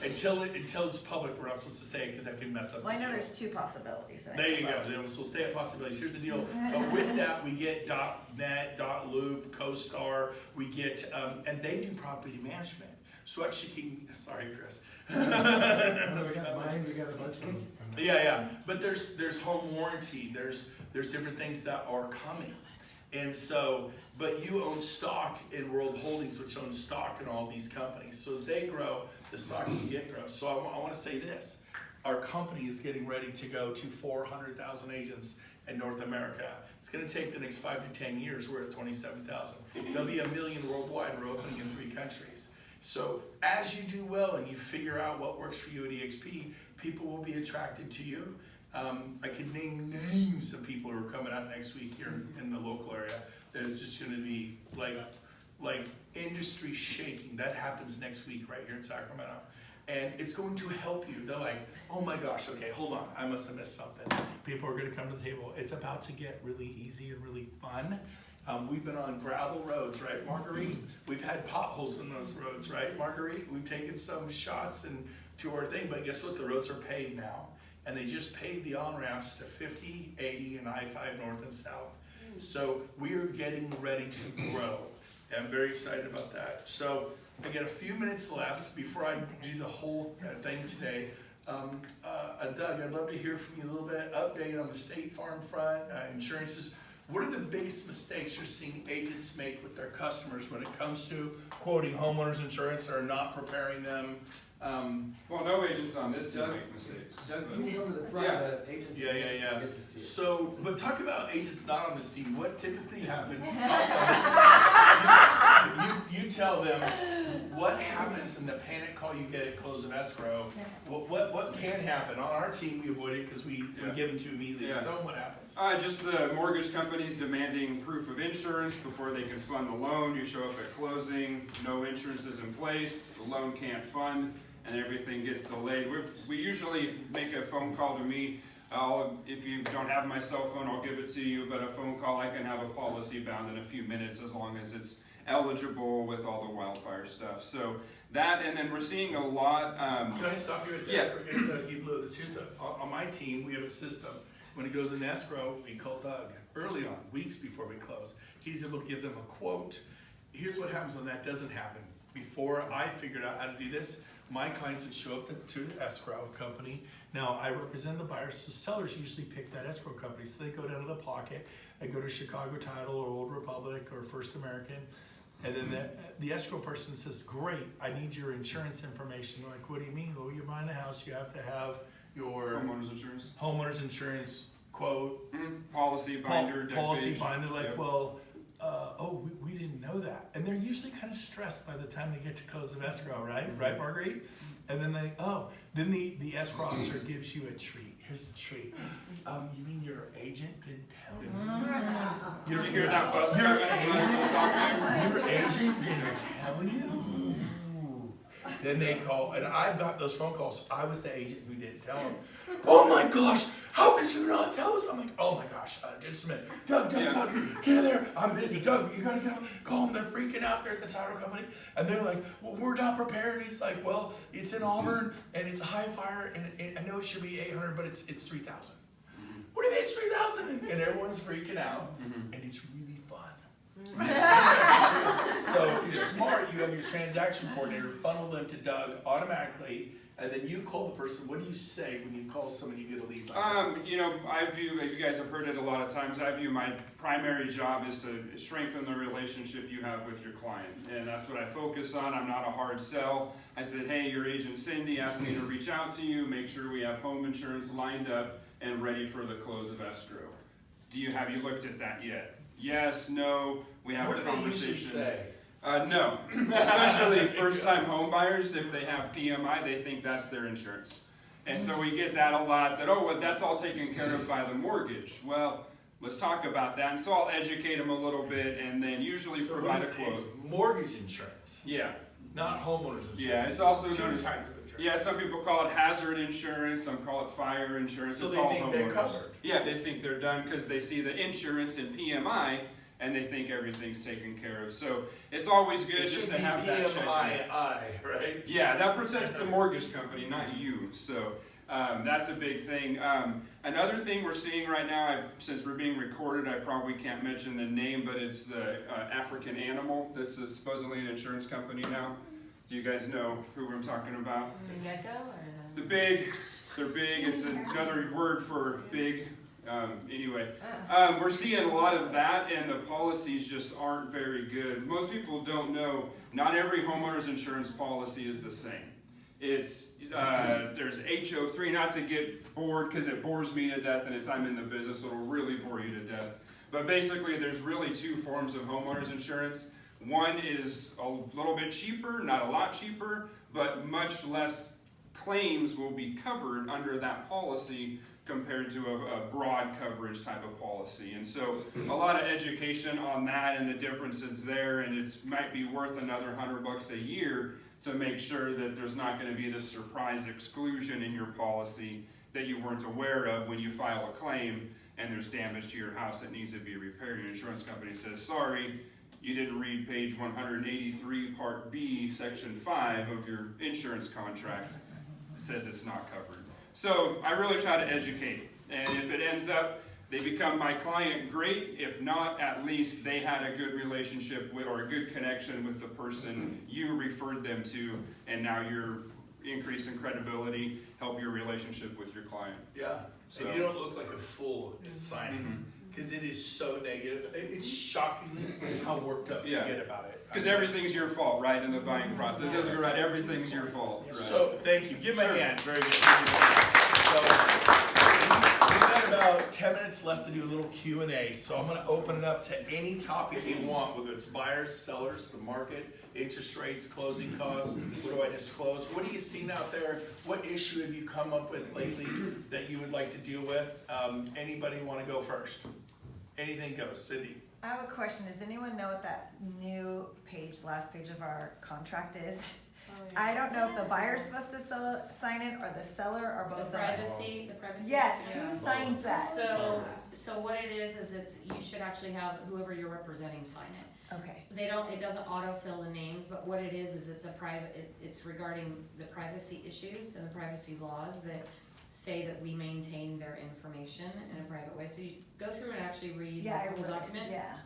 But until it's public, we're not supposed to say it because that can mess up. Well, I the know deal. there's two possibilities. that I There you know go. about. Then we'll stay at possibilities. Here's the deal. But with that, we get .net, .loop, CoStar. We get, and they do property management. So actually, sorry, Chris. We got mine, we got a bunch of them. Yeah. But there's home warranty. There's different things that are coming. And so, but you own stock in World Holdings, which owns stock in all these companies. So as they grow, the stock you get grows. So I want to say this. Our company is getting ready to go to 400,000 agents in North America. It's going to take the next 5 to 10 years. We're at 27,000. There'll be 1 million worldwide. We're opening in 3 countries. So as you do well and you figure out what works for you at EXP, people will be attracted to you. I could name names of people who are coming out next week here in the local area. There's just going to be like industry shaking. That happens next week right here in Sacramento. And it's going to help you. They're like, oh my gosh, okay, hold on, I must have missed something. People are going to come to the table. It's about to get really easy and really fun. We've been on gravel roads, right, Marguerite? We've had potholes in those roads, right, Marguerite? We've taken some shots to our thing, but guess what? The roads are paved now. And they just paved the on-ramps to 50, 80, and I-5 north and south. So we are getting ready to grow. And I'm very excited about that. So I got a few minutes left before I do the whole thing today. Doug, I'd love to hear from you a little bit, update on the State Farm front, insurances. What are the biggest mistakes you're seeing agents make with their customers when it comes to quoting homeowners insurance or not preparing them? Well, no agents on this team make mistakes. Doug, you can go to the front of the agency. Yeah. Get to see it. So, but talk about agents not on this team. What typically happens? you tell them what happens in the panic call you get at close of escrow. What can happen? On our team, we avoid it because we give them to you immediately. Yeah. Tell them what happens. Just the mortgage companies demanding proof of insurance before they can fund the loan. You show up at closing, no insurance is in place, the loan can't fund, and everything gets delayed. We usually make a phone call to me. If you don't have my cell phone, I'll give it to you, but a phone call, I can have a policy bound in a few minutes as long as it's eligible with all the wildfire stuff. So that, and then we're seeing a lot. Can I stop you right there? Yeah. Here's on my team, we have a system. When it goes in escrow, we call Doug early on, weeks before we close. He's able to give them a quote. Here's what happens when that doesn't happen. Before I figured out how to do this, my clients would show up to the escrow company. Now, I represent the buyers, so sellers usually pick that escrow company. So they go down to the pocket, they go to Chicago Title or Old Republic or First American, and then the escrow person says, great, I need your insurance information. They're like, what do you mean? Well, you're buying a house, you have to have your homeowner's insurance quote, policy binder, policy page. binder. Like, Yep. well, we didn't know that, and they're usually kind of stressed by the time they get to close of escrow, right? Right, Marguerite? And then then the escrow officer gives you a treat. Here's the treat. You mean your agent didn't tell you? Did you hear that bus coming? Your agent didn't tell you? Then they call, and I've got those phone calls. I was the agent who didn't tell them. Oh my gosh, how could you not tell us? I'm like, oh my gosh, just a minute. Doug, get in there. I'm busy. Doug, you gotta get up. Call them. They're freaking out there at the title company. And they're like, well, we're not prepared. He's like, well, it's in Auburn, and it's a high fire, and I know it should be 800, but it's 3,000. What do you mean it's 3,000? And everyone's freaking out, and it's really fun. So if you're smart, you have your transaction coordinator funnel them to Doug automatically, and then you call the person. What do you say when you call someone you get a lead? I view, you guys have heard it a lot of times, I view my primary job is to strengthen the relationship you have with your client. And that's what I focus on. I'm not a hard sell. I said, hey, your agent Cindy asked me to reach out to you, make sure we have home insurance lined up and ready for the close of escrow. Have you looked at that yet? Yes, no, we have What a do they conversation. usually say? No, especially first-time home buyers, if they have PMI, they think that's their insurance. And so we get that a lot, that, oh, well, that's all taken care of by the mortgage. Well, let's talk about that, and so I'll educate them a little bit, and then usually So provide a it's quote. mortgage insurance, Yeah, not homeowners insurance. yeah, it's also Two known as, kinds of insurance. yeah, some people call it hazard insurance, some call it fire insurance, So it's they all think they're homeowners. covered. Yeah, they think they're done, because they see the insurance in PMI, and they think everything's taken care of. So it's always good It just should to be have that check. PMII, right? Yeah, that protects the mortgage company, not you. So that's a big thing. Another thing we're seeing right now, since we're being recorded, I probably can't mention the name, but it's the African Animal that's supposedly an insurance company now. Do you guys know who I'm talking about? The gecko or The big, they're big. It's another word for big. Anyway, we're seeing a lot of that, and the policies just aren't very good. Most people don't know, not every homeowner's insurance policy is the same. It's, there's HO3, not to get bored, because it bores me to death, and I'm in the business, so it'll really bore you to death. But basically, there's really two forms of homeowner's insurance. One is a little bit cheaper, not a lot cheaper, but much less claims will be covered under that policy compared to a broad coverage type of policy. And so a lot of education on that and the differences there, and it might be worth another $100 a year to make sure that there's not going to be this surprise exclusion in your policy that you weren't aware of when you file a claim and there's damage to your house that needs to be repaired. Your insurance company says, sorry, you didn't read page 183, part B, section 5 of your insurance contract. It says it's not covered. So I really try to educate, and if it ends up they become my client, great. If not, at least they had a good relationship with, or a good connection with the person you referred them to, and now you're increasing credibility, help your relationship with your client. Yeah, So- and you don't look like a fool in signing, because it is so negative. It's shockingly how worked up you Yeah. get about it. Because everything's your fault, right, in the buying process. It doesn't go right, everything's your fault. Right? So, thank you. Give me Sure. a hand. Very good. So, we've got about 10 minutes left to do a little Q&A. So I'm going to open it up to any topic you want, whether it's buyers, sellers, the market, interest rates, closing costs. What do I disclose? What are you seeing out there? What issue have you come up with lately that you would like to deal with? Anybody want to go first? Anything goes. Cindy. I have a question. Does anyone know what that new page, last page of our contract is? I don't know if the buyer's supposed to sign it or the seller or both of us. the privacy. Yes, Yeah. who signs that? So what it is it's, you should actually have whoever you're representing sign it. Okay. It doesn't auto-fill the names, but what it is it's a private, it's regarding the privacy issues and the privacy laws that say that we maintain their information in a private way. So you go through and actually read the whole document. Yeah.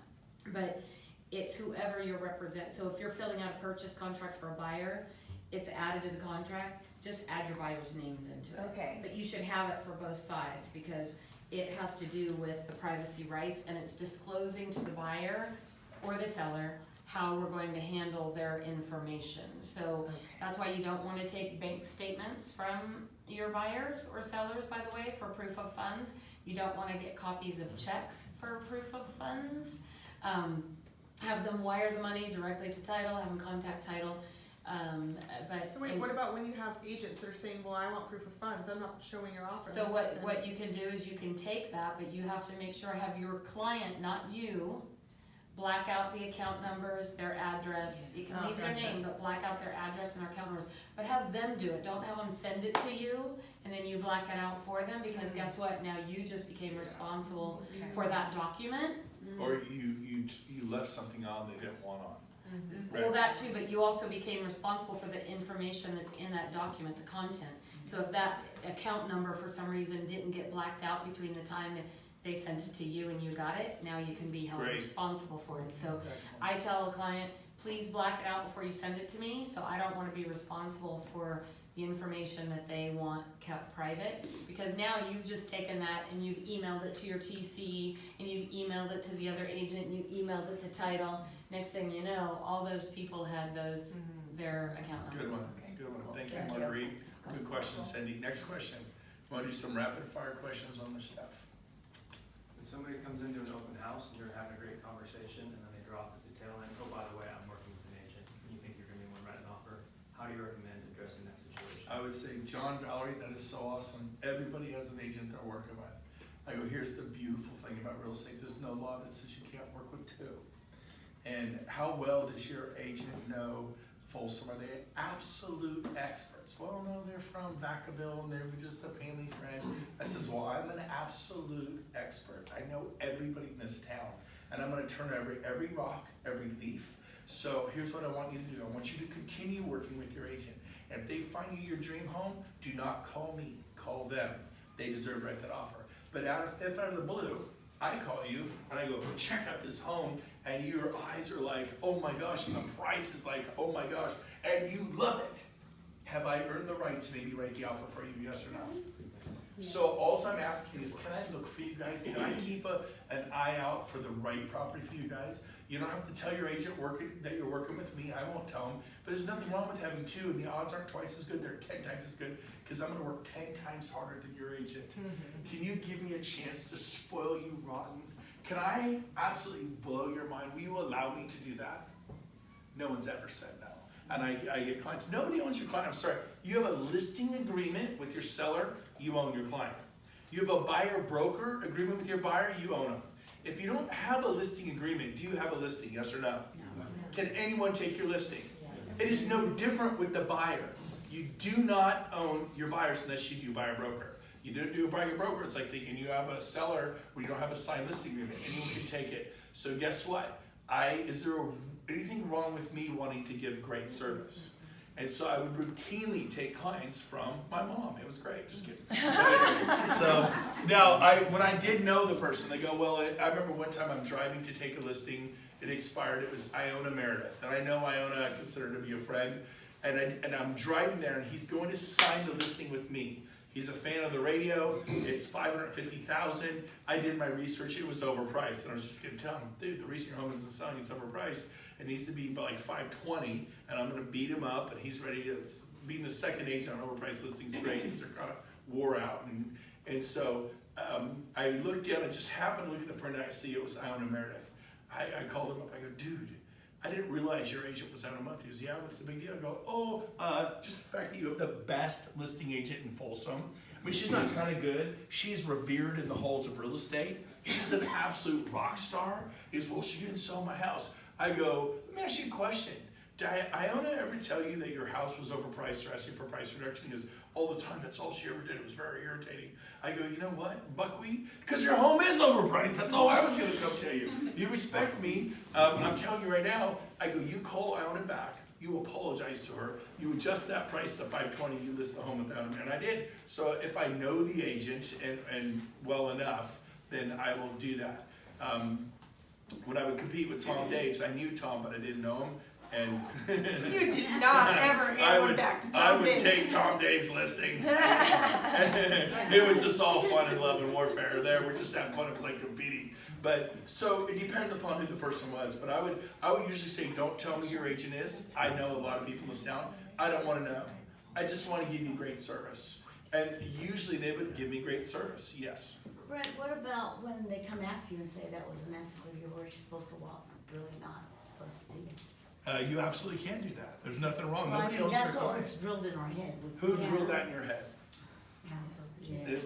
But it's whoever you represent. So if you're filling out a purchase contract for a buyer, it's added to the contract, just add your buyer's names into it. Okay. But you should have it for both sides, because it has to do with the privacy rights, and it's disclosing to the buyer or the seller how we're going to handle their information. So that's why you don't wanna take bank statements from your buyers or sellers, by the way, for proof of funds. You don't wanna get copies of checks for proof of funds. Have them wire the money directly to title, have them contact title. But So wait, what about when you have agents that are saying, well, I want proof of funds, I'm not showing your offer. so I'm what, just saying- what you can do is you can take that, but you have to make sure, have your client, not you, black out the account numbers, their address, you can leave their gotcha. name, but black out their address and their account numbers. But have them do it, don't have them send it to you, and then you black it out for them, because guess what, now you just became responsible for that document. Or you left something on they didn't want on. Well, that too, but you also became responsible for the information that's in that document, the content. So if that account number for some reason didn't get blacked out between the time that they sent it to you and you got it, now you can be held Great. responsible for it. So Excellent. I tell a client, please black it out before you send it to me, so I don't wanna be responsible for the information that they want kept private. Because now you've just taken that and you've emailed it to your TC, and you've emailed it to the other agent, and you emailed it to title. Next thing you know, all those people had those, their account Good numbers. one, good one. Thank you, Thank you. Marguerite. Good question, Cindy. Next question. Want to do some rapid fire questions on this stuff? When somebody comes into an open house and you're having a great conversation and then they drop at the tail end, oh, by the way, I'm working with an do you recommend addressing that situation? I would say, John, Valerie, that is so awesome. Everybody has an agent they're working with. I go, here's the beautiful thing about real estate. There's no law that says you can't work with two. And how well does your agent know Folsom? Are they absolute experts? Well, no, they're from Vacaville and they're just a family friend. I says, well, I'm an absolute expert. I know everybody in this town. And I'm gonna turn every rock, every leaf. So here's what I want you to do. I want you to continue working with your agent. And if they find you your dream home, do not call me, call them. They deserve right that offer. But if out of the blue, I call you and I go, check out this home, and your eyes are like, oh my gosh, and the price is like, oh my gosh, and you love it. Have I earned the right to maybe write the offer for you, yes or no? So all I'm asking is, can I look for you guys? Can I keep an eye out for the right property for you guys? You don't have to tell your agent that you're working with me. I won't tell them. But there's nothing wrong with having two, and the odds aren't twice as good. They're 10 times as good, because I'm going to work 10 times harder than your agent. Can you give me a chance to spoil you rotten? Can I absolutely blow your mind? Will you allow me to do that? No one's ever said no. And I get clients. Nobody owns your client. I'm sorry. You have a listing agreement with your seller. You own your client. You have a buyer-broker agreement with your buyer. You own them. If you don't have a listing agreement, do you have a listing, yes or no? No. Can anyone take your listing? It is no different with the buyer. You do not own your buyers unless you do buyer-broker. You don't do a buyer-broker, it's like thinking you have a seller where you don't have a signed listing agreement. Anyone can take it. So guess what? Is there anything wrong with me wanting to give great service? And so I would routinely take clients from my mom. It was great, just kidding. So now, when I did know the person, they go, well, I remember one time I'm driving to take a listing, it expired, it was Iona Meredith. And I know Iona, I consider her to be a friend, and I'm driving there and he's going to sign the listing with me. He's a fan of the radio, it's $550,000. I did my research, it was overpriced. And I was just gonna tell him, dude, the reason your home isn't selling, it's overpriced. It needs to be like $520, and I'm gonna beat him up, and he's ready to, being the second agent on overpriced listings is great, because they're kind of wore out. And so I looked down, I just happened to look at the print, and I see it was Iona Meredith. I called him up, I go, dude, I didn't realize your agent was out a month. He goes, yeah, what's the big deal? I go, just the fact that you have the best listing agent in Folsom. I mean, she's not kind of good. She's revered in the halls of real estate. She's an absolute rock star. He goes, well, she didn't sell my house. I go, let me ask you a question. Did Iona ever tell you that your house was overpriced or asking for a price reduction? He goes, all the time, that's all she ever did. It was very irritating. I go, you know what, buckwheat? Because your home is overpriced. That's all I was going to come tell you. You respect me. I'm telling you right now, I go, you call Iona back. You apologize to her. You adjust that price to $520. You list the home with Iona. And I did. So if I know the agent and well enough, then I will do that. When I would compete with Tom Daves, I knew Tom, but I didn't know him. And You did not ever hand back to Tom I would Davis. take Tom Dave's listing. It was just all fun and love and warfare there. We're just having fun. It was like competing. But so it depends upon who the person was. But I would usually say, don't tell me who your agent is. I know a lot of people in this town. I don't want to know. I just want to give you great service. And usually they would give me great service. Yes. Brent, what about when they come after you and say that was unethical, you were supposed to walk, really not supposed to do that? You absolutely can do that. There's nothing wrong. Well, I Nobody mean, owns their that's what clients. was drilled in our head. Who drilled that in your head? Yeah.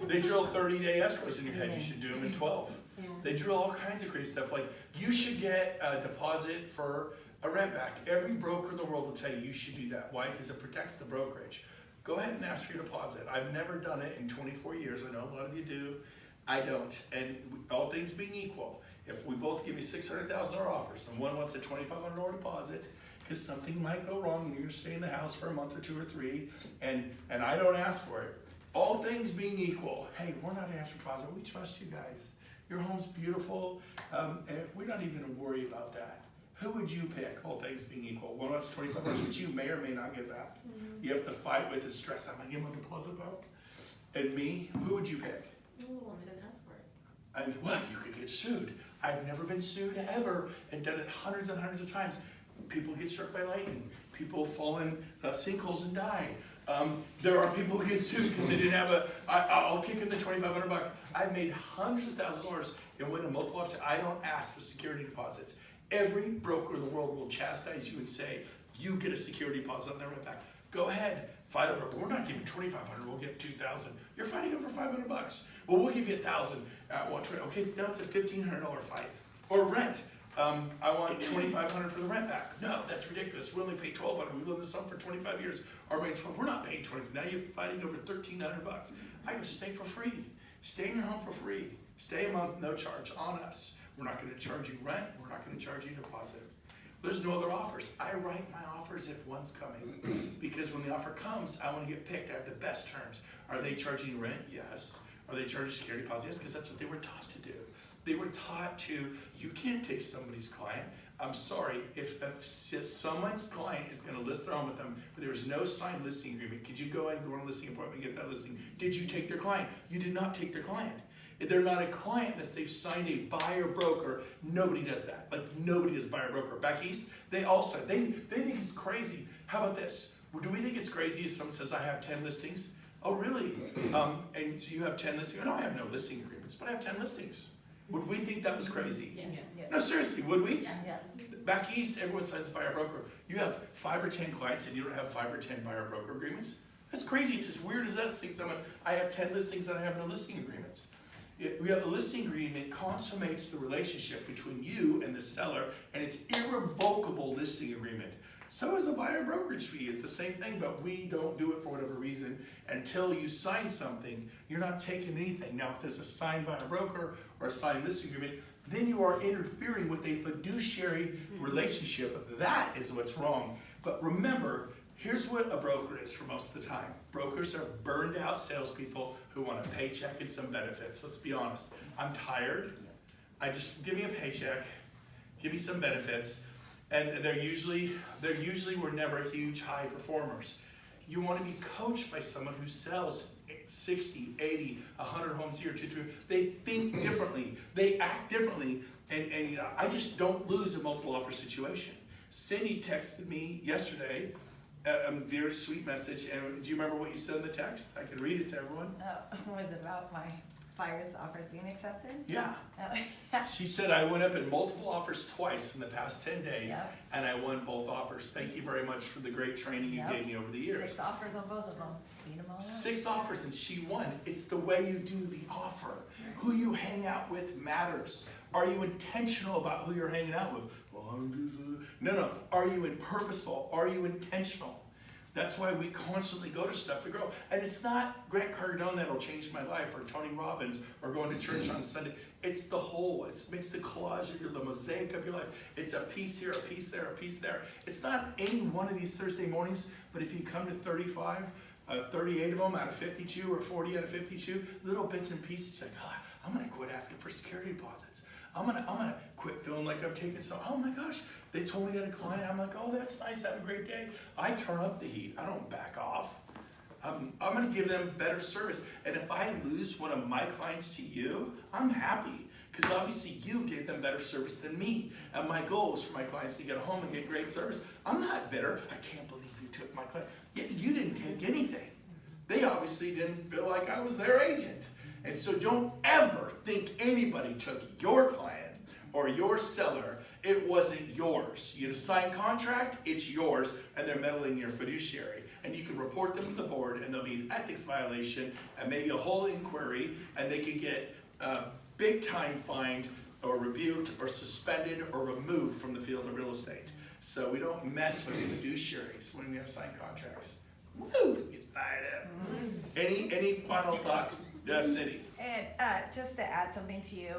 They drill 30-day escrows in your head. You should do them in 12. They drill all kinds of crazy stuff. Like, you should get a deposit for a rent back. Every broker in the world will tell you should do that. Why? Because it protects the brokerage. Go ahead and ask for your deposit. I've never done it in 24 years. I know a lot of you do. I don't. And all things being equal, if we both give you $600,000 offers and one wants a $2,500 deposit, because something might go wrong and you're going to stay in the house for a month or 2 or 3, and I don't ask for it, all things being equal, hey, we're not asking for deposit. We trust you guys. Your home's beautiful, and we're not even going to worry about that. Who would you pick, all things being equal? One wants $2,500, which you may or may not get back. You have to fight with the stress. I'm going to give my deposit back. And me, who would you pick? Well, you could get sued. I've never been sued ever, and done it hundreds and hundreds of times. People get struck by lightning. People fall in sinkholes and die. There are people who get sued because they didn't have I'll kick in the $2,500. I've made hundreds of thousands of dollars and went to multiple options. I don't ask for security deposits. Every broker in the world will chastise you and say, you get a security deposit on their rent back. Go ahead, fight over it. We're not giving $2,500, we'll give $2,000. You're fighting over $500. Well, we'll give you $1,000 at $120. Okay, now it's a $1,500 fight. Or rent. I want $2,500 for the rent back. No, that's ridiculous. We only pay $1,200. We've lived in this home for 25 years. Our rate's $12. We're not paying $20. Now you're fighting over $1,300. I go stay for free. Stay in your home for free. Stay a month, no charge on us. We're not going to charge you rent. We're not going to charge you deposit. There's no other offers. I write my offers if one's coming, because when the offer comes, I want to get picked. I have the best terms. Are they charging rent? Yes. Are they charging security deposit? Yes, because that's what they were taught to do. They were taught to, you can't take somebody's client. I'm sorry, if someone's client is going to list their home with them, but there is no signed listing agreement, could you go ahead and go on a listing appointment and get that listing? Did you take their client? You did not take their client. If they're not a client unless they've signed a buyer broker. Nobody does that. Like, nobody does buyer broker. Back east, they all sign. They think it's crazy. How about this? Well, do we think it's crazy if someone says, I have 10 listings? Oh, really? And you have 10 listings? No, I have no listing agreements, but I have 10 listings. Would we think that was crazy? Yeah. No, seriously, would we? Yeah. Yes. Back east, everyone signs buyer broker. You have 5 or 10 clients and you don't have 5 or 10 buyer broker agreements? That's crazy. It's as weird as us saying someone, I have 10 listings and I have no listing agreements. We have a listing agreement consummates the relationship between you and the seller, and it's irrevocable listing agreement. So is a buyer brokerage fee. It's the same thing, but we don't do it for whatever reason. Until you sign something, you're not taking anything. Now, if there's a signed buyer broker or a signed listing agreement, then you are interfering with a fiduciary relationship. That is what's wrong. But remember, here's what a broker is for most of the time. Brokers are burned out salespeople who want a paycheck and some benefits. Let's be honest. I'm tired. Give me a paycheck, give me some benefits. And they're usually were never huge high performers. You want to be coached by someone who sells 60, 80, 100 homes a year, 2, 3. They think differently. They act differently. And I just don't lose a multiple offer situation. Cindy texted me yesterday a very sweet message. And do you remember what you said in the text? I can read it to everyone. Was it about my buyer's offers being accepted? Yeah. She said, I went up in multiple offers twice in the past 10 days, and I won both offers. Thank you very much for the great training you gave me over the years. 6 offers on both of them. Beat them all out. 6 offers, and she won. It's the way you do the offer. Who you hang out with matters. Are you intentional about who you're hanging out with? Well, no. Are you purposeful? Are you intentional? That's why we constantly go to stuff to grow. And it's not Grant Cardone that'll change my life, or Tony Robbins, or going to church on Sunday. It's the whole. It makes the collage of the mosaic of your life. It's a piece here, a piece there, a piece there. It's not any one of these Thursday mornings, but if you come to 35, 38 of them out of 52, or 40 out of 52, little bits and pieces, like, oh, I'm gonna quit asking for security deposits. I'm gonna quit feeling like I'm taking so, oh my gosh, they told me they had a client. I'm like, oh, that's nice, have a great day. I turn up the heat, I don't back off. I'm gonna give them better service. And if I lose one of my clients to you, I'm happy. Because obviously you gave them better service than me. And my goal is for my clients to get home and get great service. I'm not bitter. I can't believe you took my client. Yeah, you didn't take anything. They obviously didn't feel like I was their agent. And so don't ever think anybody took your client or your seller. It wasn't yours. You had a signed contract, it's yours, and they're meddling in your fiduciary. And you can report them to the board, and there'll be an ethics violation, and maybe a whole inquiry, and they can get big time fined, or rebuked, or suspended, or removed from the field of real estate. So we don't mess with fiduciaries when we have signed contracts. Woo! Get fired up. Any final thoughts, Cindy? And just to add something to you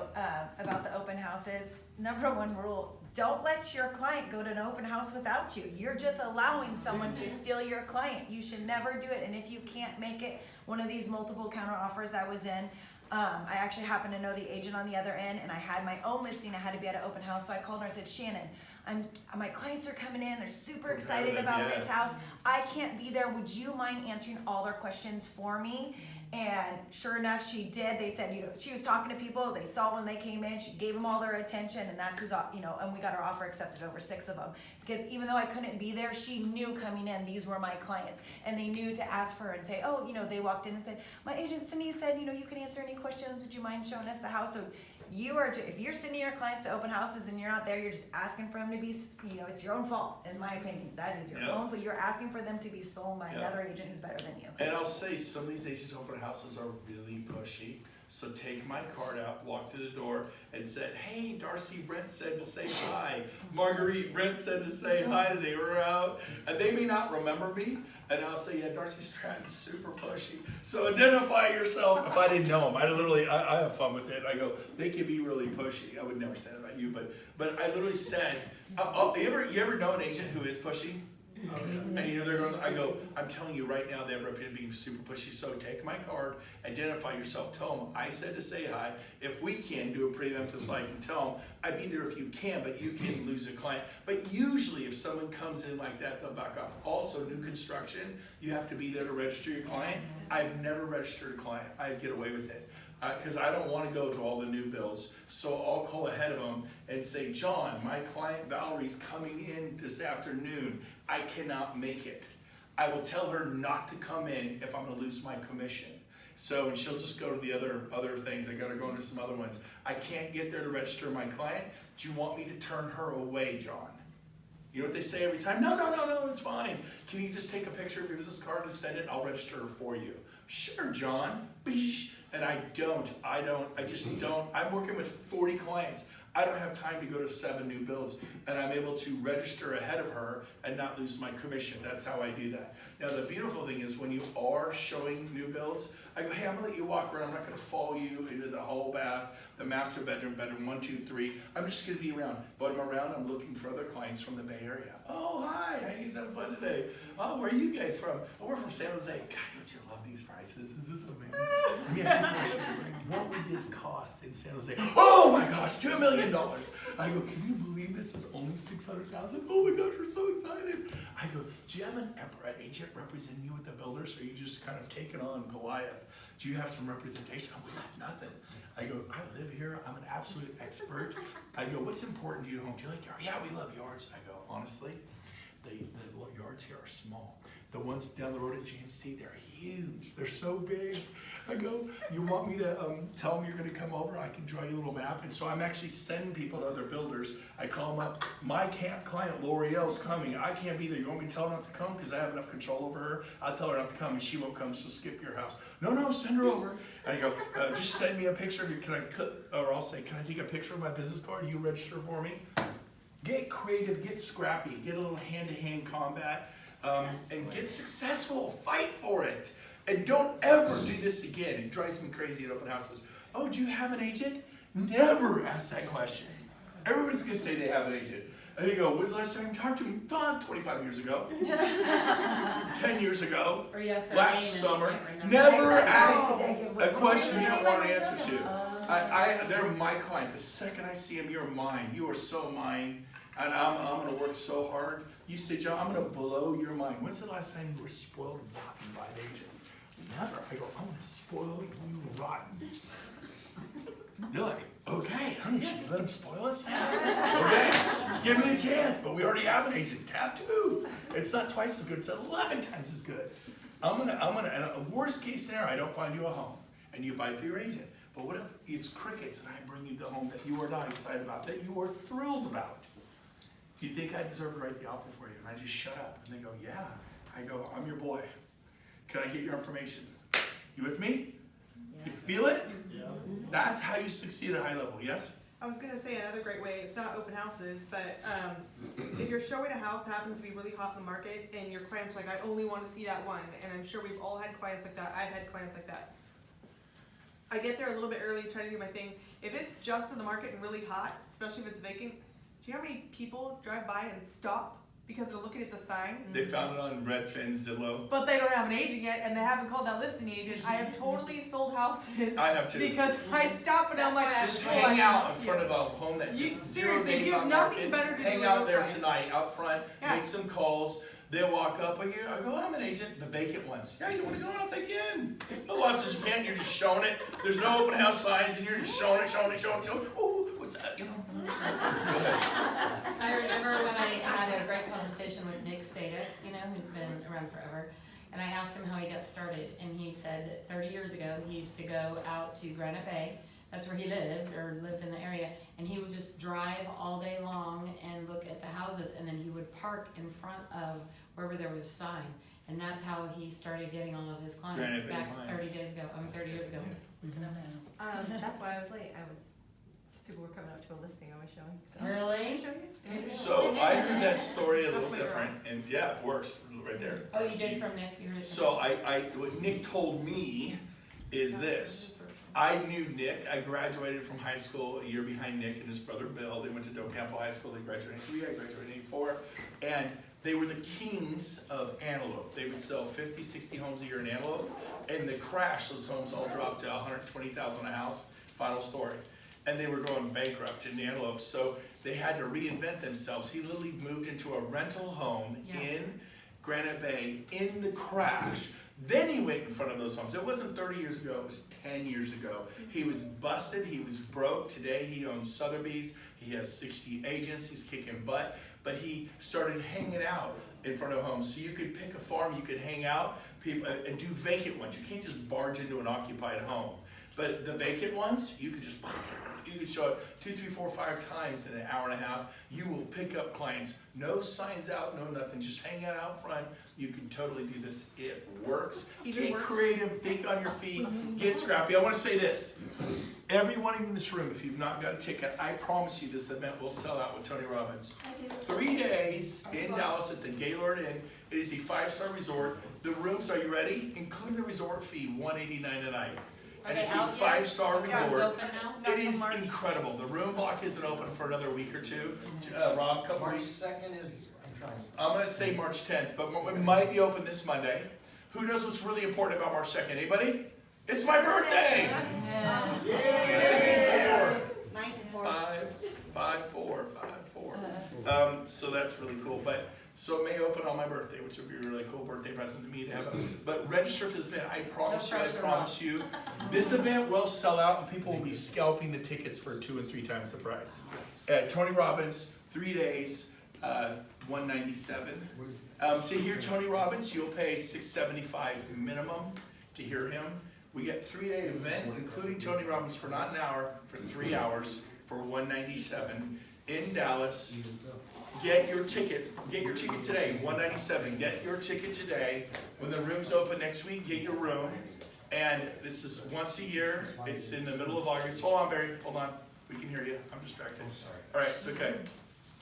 about the open houses, number 1 rule, don't let your client go to an open house without you. You're just allowing someone to steal your client. You should never do it. And if you can't make it, one of these multiple counter offers I was in, I actually happen to know the agent on the other end, and I had my own listing. I had to be at an open house, so I called her. I said, Shannon, my clients are coming in. They're super excited about this house. I can't be there. Would you mind answering all their questions for me? And sure enough, she did. They said, she was talking to people. They saw when they came in. She gave them all their attention, and that's who's, and we got our offer accepted over 6 of them. Because even though I couldn't be there, she knew coming in these were my clients, and they knew to ask for her and say, oh, they walked in and said, my agent Cindy said, you can answer any questions. Would you mind showing us the house? So if you're sending your clients to open houses and you're not there, you're just asking for them to be, it's your own fault, in my opinion. That is your own fault. You're asking for them to be stolen by another agent who's better than you. And I'll say, some of these agents open houses are really pushy. So take my card out, walk through the door, and said, hey, Darcy, Brent said to say hi. Marguerite, Brent said to say hi today. We're out. And they may not remember me. And I'll say, yeah, Darcy's trying to super pushy. So identify yourself. If I didn't know them, I have fun with it. I go, they can be really pushy. I would never say that about you, but I literally said, you ever know an agent who is pushy? And they're going, I go, I'm telling you right now, they're being super pushy. So take my card, identify yourself, tell them I said to say hi. If we can do a preemptive, so I can tell them I'd be there if you can, but you can lose a client. But usually, if someone comes in like that, they'll back off. Also, new construction, you have to be there to register your client. I've never registered a client. I get away with it. Because I don't want to go to all the new builds. So I'll call ahead of them and say, John, my client Valerie's coming in this afternoon. I cannot make it. I will tell her not to come in if I'm going to lose my commission. So, and she'll just go to the other things. I got to go into some other ones. I can't get there to register my client. Do you want me to turn her away, John? You know what they say every time? No, it's fine. Can you just take a picture of your business card and send it? I'll register her for you. Sure, John. And I just don't. I'm working with 40 clients. I don't have time to go to 7 new builds, and I'm able to register ahead of her and not lose my commission. That's how I do that. Now, the beautiful thing is when you are showing new builds, I go, hey, I'm gonna let you walk around. I'm not gonna follow you into the whole bath, the master bedroom, bedroom 1, 2, 3. I'm just gonna be around. But I'm around, I'm looking for other clients from the Bay Area. Oh, hi, how you guys having fun today? Oh, where are you guys from? Oh, we're from San Jose. God, don't you love these prices? Is this amazing? Let me ask you a question. What would this cost in San Jose? Oh my gosh, $2 million. I go, can you believe this is only $600,000? Oh my gosh, we're so excited. I go, do you have an agent representing you with the builders, or are you just kind of taking on Goliath? Do you have some representation? Oh, we got nothing. I go, I live here. I'm an absolute expert. I go, what's important to you at home? Do you like yards? Yeah, we love yards. I go, honestly, the yards here are small. The ones down the road at GMC, they're huge. They're so big. I go, you want me to tell them you're going to come over? I can draw you a little map. And so I'm actually sending people to other builders. I call them up. My client, L'Oreal's coming. I can't be there. You want me to tell her not to come because I have enough control over her? I'll tell her not to come and she won't come, so skip your house. No, send her over. And I go, just send me a picture of you. Or I'll say, can I take a picture of my business card? You register for me? Get creative, get scrappy, get a little hand-to-hand combat, and get successful. Fight for it. And don't ever do this again. It drives me crazy at open houses. Oh, do you have an agent? Never ask that question. Everybody's going to say they have an agent. And they go, when's the last time you talked to him? 25 years ago. 10 years ago. Or yes, last summer. Never ask a question you don't want an answer to. They're my client. The second I see them, you're mine. You are so mine. And I'm going to work so hard. You say, John, I'm going to blow your mind. When's the last time you were spoiled rotten by an agent? Never. I go, I'm going to spoil you rotten. They're like, okay, honey, should we let him spoil us? Okay, give me a chance. But we already have an agent. Tattoo. It's not twice as good. It's 11 times as good. And a worst case scenario, I don't find you a home. And you buy through your agent. But what if it's crickets and I bring you the home that you are not excited about, that you are thrilled about? Do you think I deserve to write the offer for you? And I just shut up. And they go, yeah. I go, I'm your boy. Can I get your information? You with me? You feel it? Yeah. That's how you succeed at a high level, yes? I was gonna say another great way, it's not open houses, but if you're showing a house that happens to be really hot in the market and your client's like, I only wanna see that one, and I'm sure we've all had clients like that, I've had clients like that. I get there a little bit early, try to do my thing. If it's just in the market and really hot, especially if it's vacant, do you know how many people drive by and stop because they're looking at the sign? They found it on Redfin, Zillow. But they don't have an agent yet, and they haven't called that listing agent. I have totally sold houses. I have too. Because I stop and I'm like, just hang out in front of a home that just seriously, you have nothing better to do. Hang out there tonight, out front, make some calls. They'll walk up, I go, I'm an agent. The vacant ones. Yeah, you want to go in? I'll take you in. No lots as you can. You're just showing it. There's no open house signs, and you're just showing it. Ooh, what's that? You know. I remember when I had a great conversation with Nick Sadek, who's been around forever, and I asked him how he got started, and he said that 30 years ago he used to go out to Granite Bay that's where he lived, or lived in the area, and he would just drive all day long and look at the houses, and then he would park in front of wherever there was a sign. And that's how he started getting all of his clients Granite Bay back clients. 30 years ago. That's why I was late. People were coming up to a listing I was showing. So. Really? Show you? So I heard that story a That's little my different, and yeah, it works right there. Oh, you did from Nick? You heard it from So what Nick told me is this. I knew Nick. I graduated from high school a year behind Nick and his brother Bill. They went to Del Campo High School. They graduated in '83. I graduated in '84. And they were the kings of Antelope. They would sell 50, 60 homes a year in Antelope. And the crash, those homes all dropped to $120,000 a house. Final story. And they were going bankrupt in Antelope. So they had to reinvent themselves. He literally moved into a rental home in Granite Bay in the crash. Then he went in front of those homes. It wasn't 30 years ago, it was 10 years ago. He was busted, he was broke. Today he owns Sotheby's. He has 60 agents, he's kicking butt. But he started hanging out in front of homes. So you could pick a farm, you could hang out people and do vacant ones. You can't just barge into an occupied home. But the vacant ones, you could show it 2, 3, 4, 5 times in an hour and a half. You will pick up clients. No signs out, no nothing. Just hang out front. You can totally do this. It works. Get creative, think on your feet, get scrappy. I want to say this. Everyone in this room, if you've not got a ticket, I promise you this event will sell out with Tony Robbins. 3 days in Dallas at the Gaylord Inn. It is a 5-star resort. The rooms, are you ready? Include the resort fee, $189 a night. And it's a 5-star resort. It is incredible. The room block isn't open for another week or two. Rob, couple March weeks. 2nd is, I'm trying. I'm gonna say March 10th, but it might be open this Monday. Who knows what's really important about March 2nd? Anybody? It's my birthday! Yay! 94. 5-4. So that's really cool. But so it may open on my birthday, which would be a really cool birthday present to me to have. But register for this event. I promise you, this event will sell out, and people will be scalping the tickets for 2 and 3 times the price. Tony Robbins, 3 days, $197. To hear Tony Robbins, you'll pay $675 minimum to hear him. We get 3-day event, including Tony Robbins for not an hour, for 3 hours, for $197 in Dallas. Get your ticket today, $197. Get your ticket today. When the rooms open next week, get your room. And this is once a year. It's in the middle of August. Hold on, Barry, hold on. We can hear you, I'm distracted. All right, it's okay.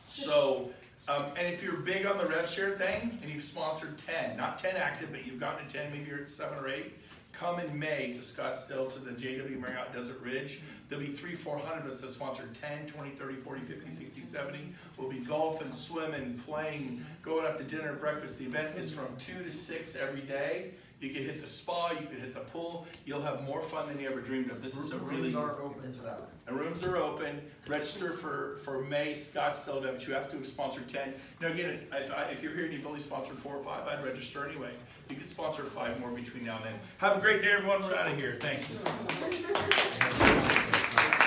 So, and if you're big on the rev share thing, and you've sponsored 10, not 10 active, but you've gotten to 10, maybe you're at 7 or 8, come in May to Scottsdale to the JW Marriott Desert Ridge. There'll be 300-400 of us that sponsored 10, 20, 30, 40, 50, 60, 70. We'll be golfing, swimming, playing, going out to dinner, breakfast. The event is from 2 to 6 every day. You can hit the spa, you can hit the pool. You'll have more fun than you ever dreamed of. This is a really... Rooms are open for that. The rooms are open. Register for May Scottsdale event, but you have to have sponsored 10. Now again, if you're here and you've only sponsored 4 or 5, I'd register anyways. You could sponsor 5 more between now and then. Have a great day, everyone. We're out of here. Thanks.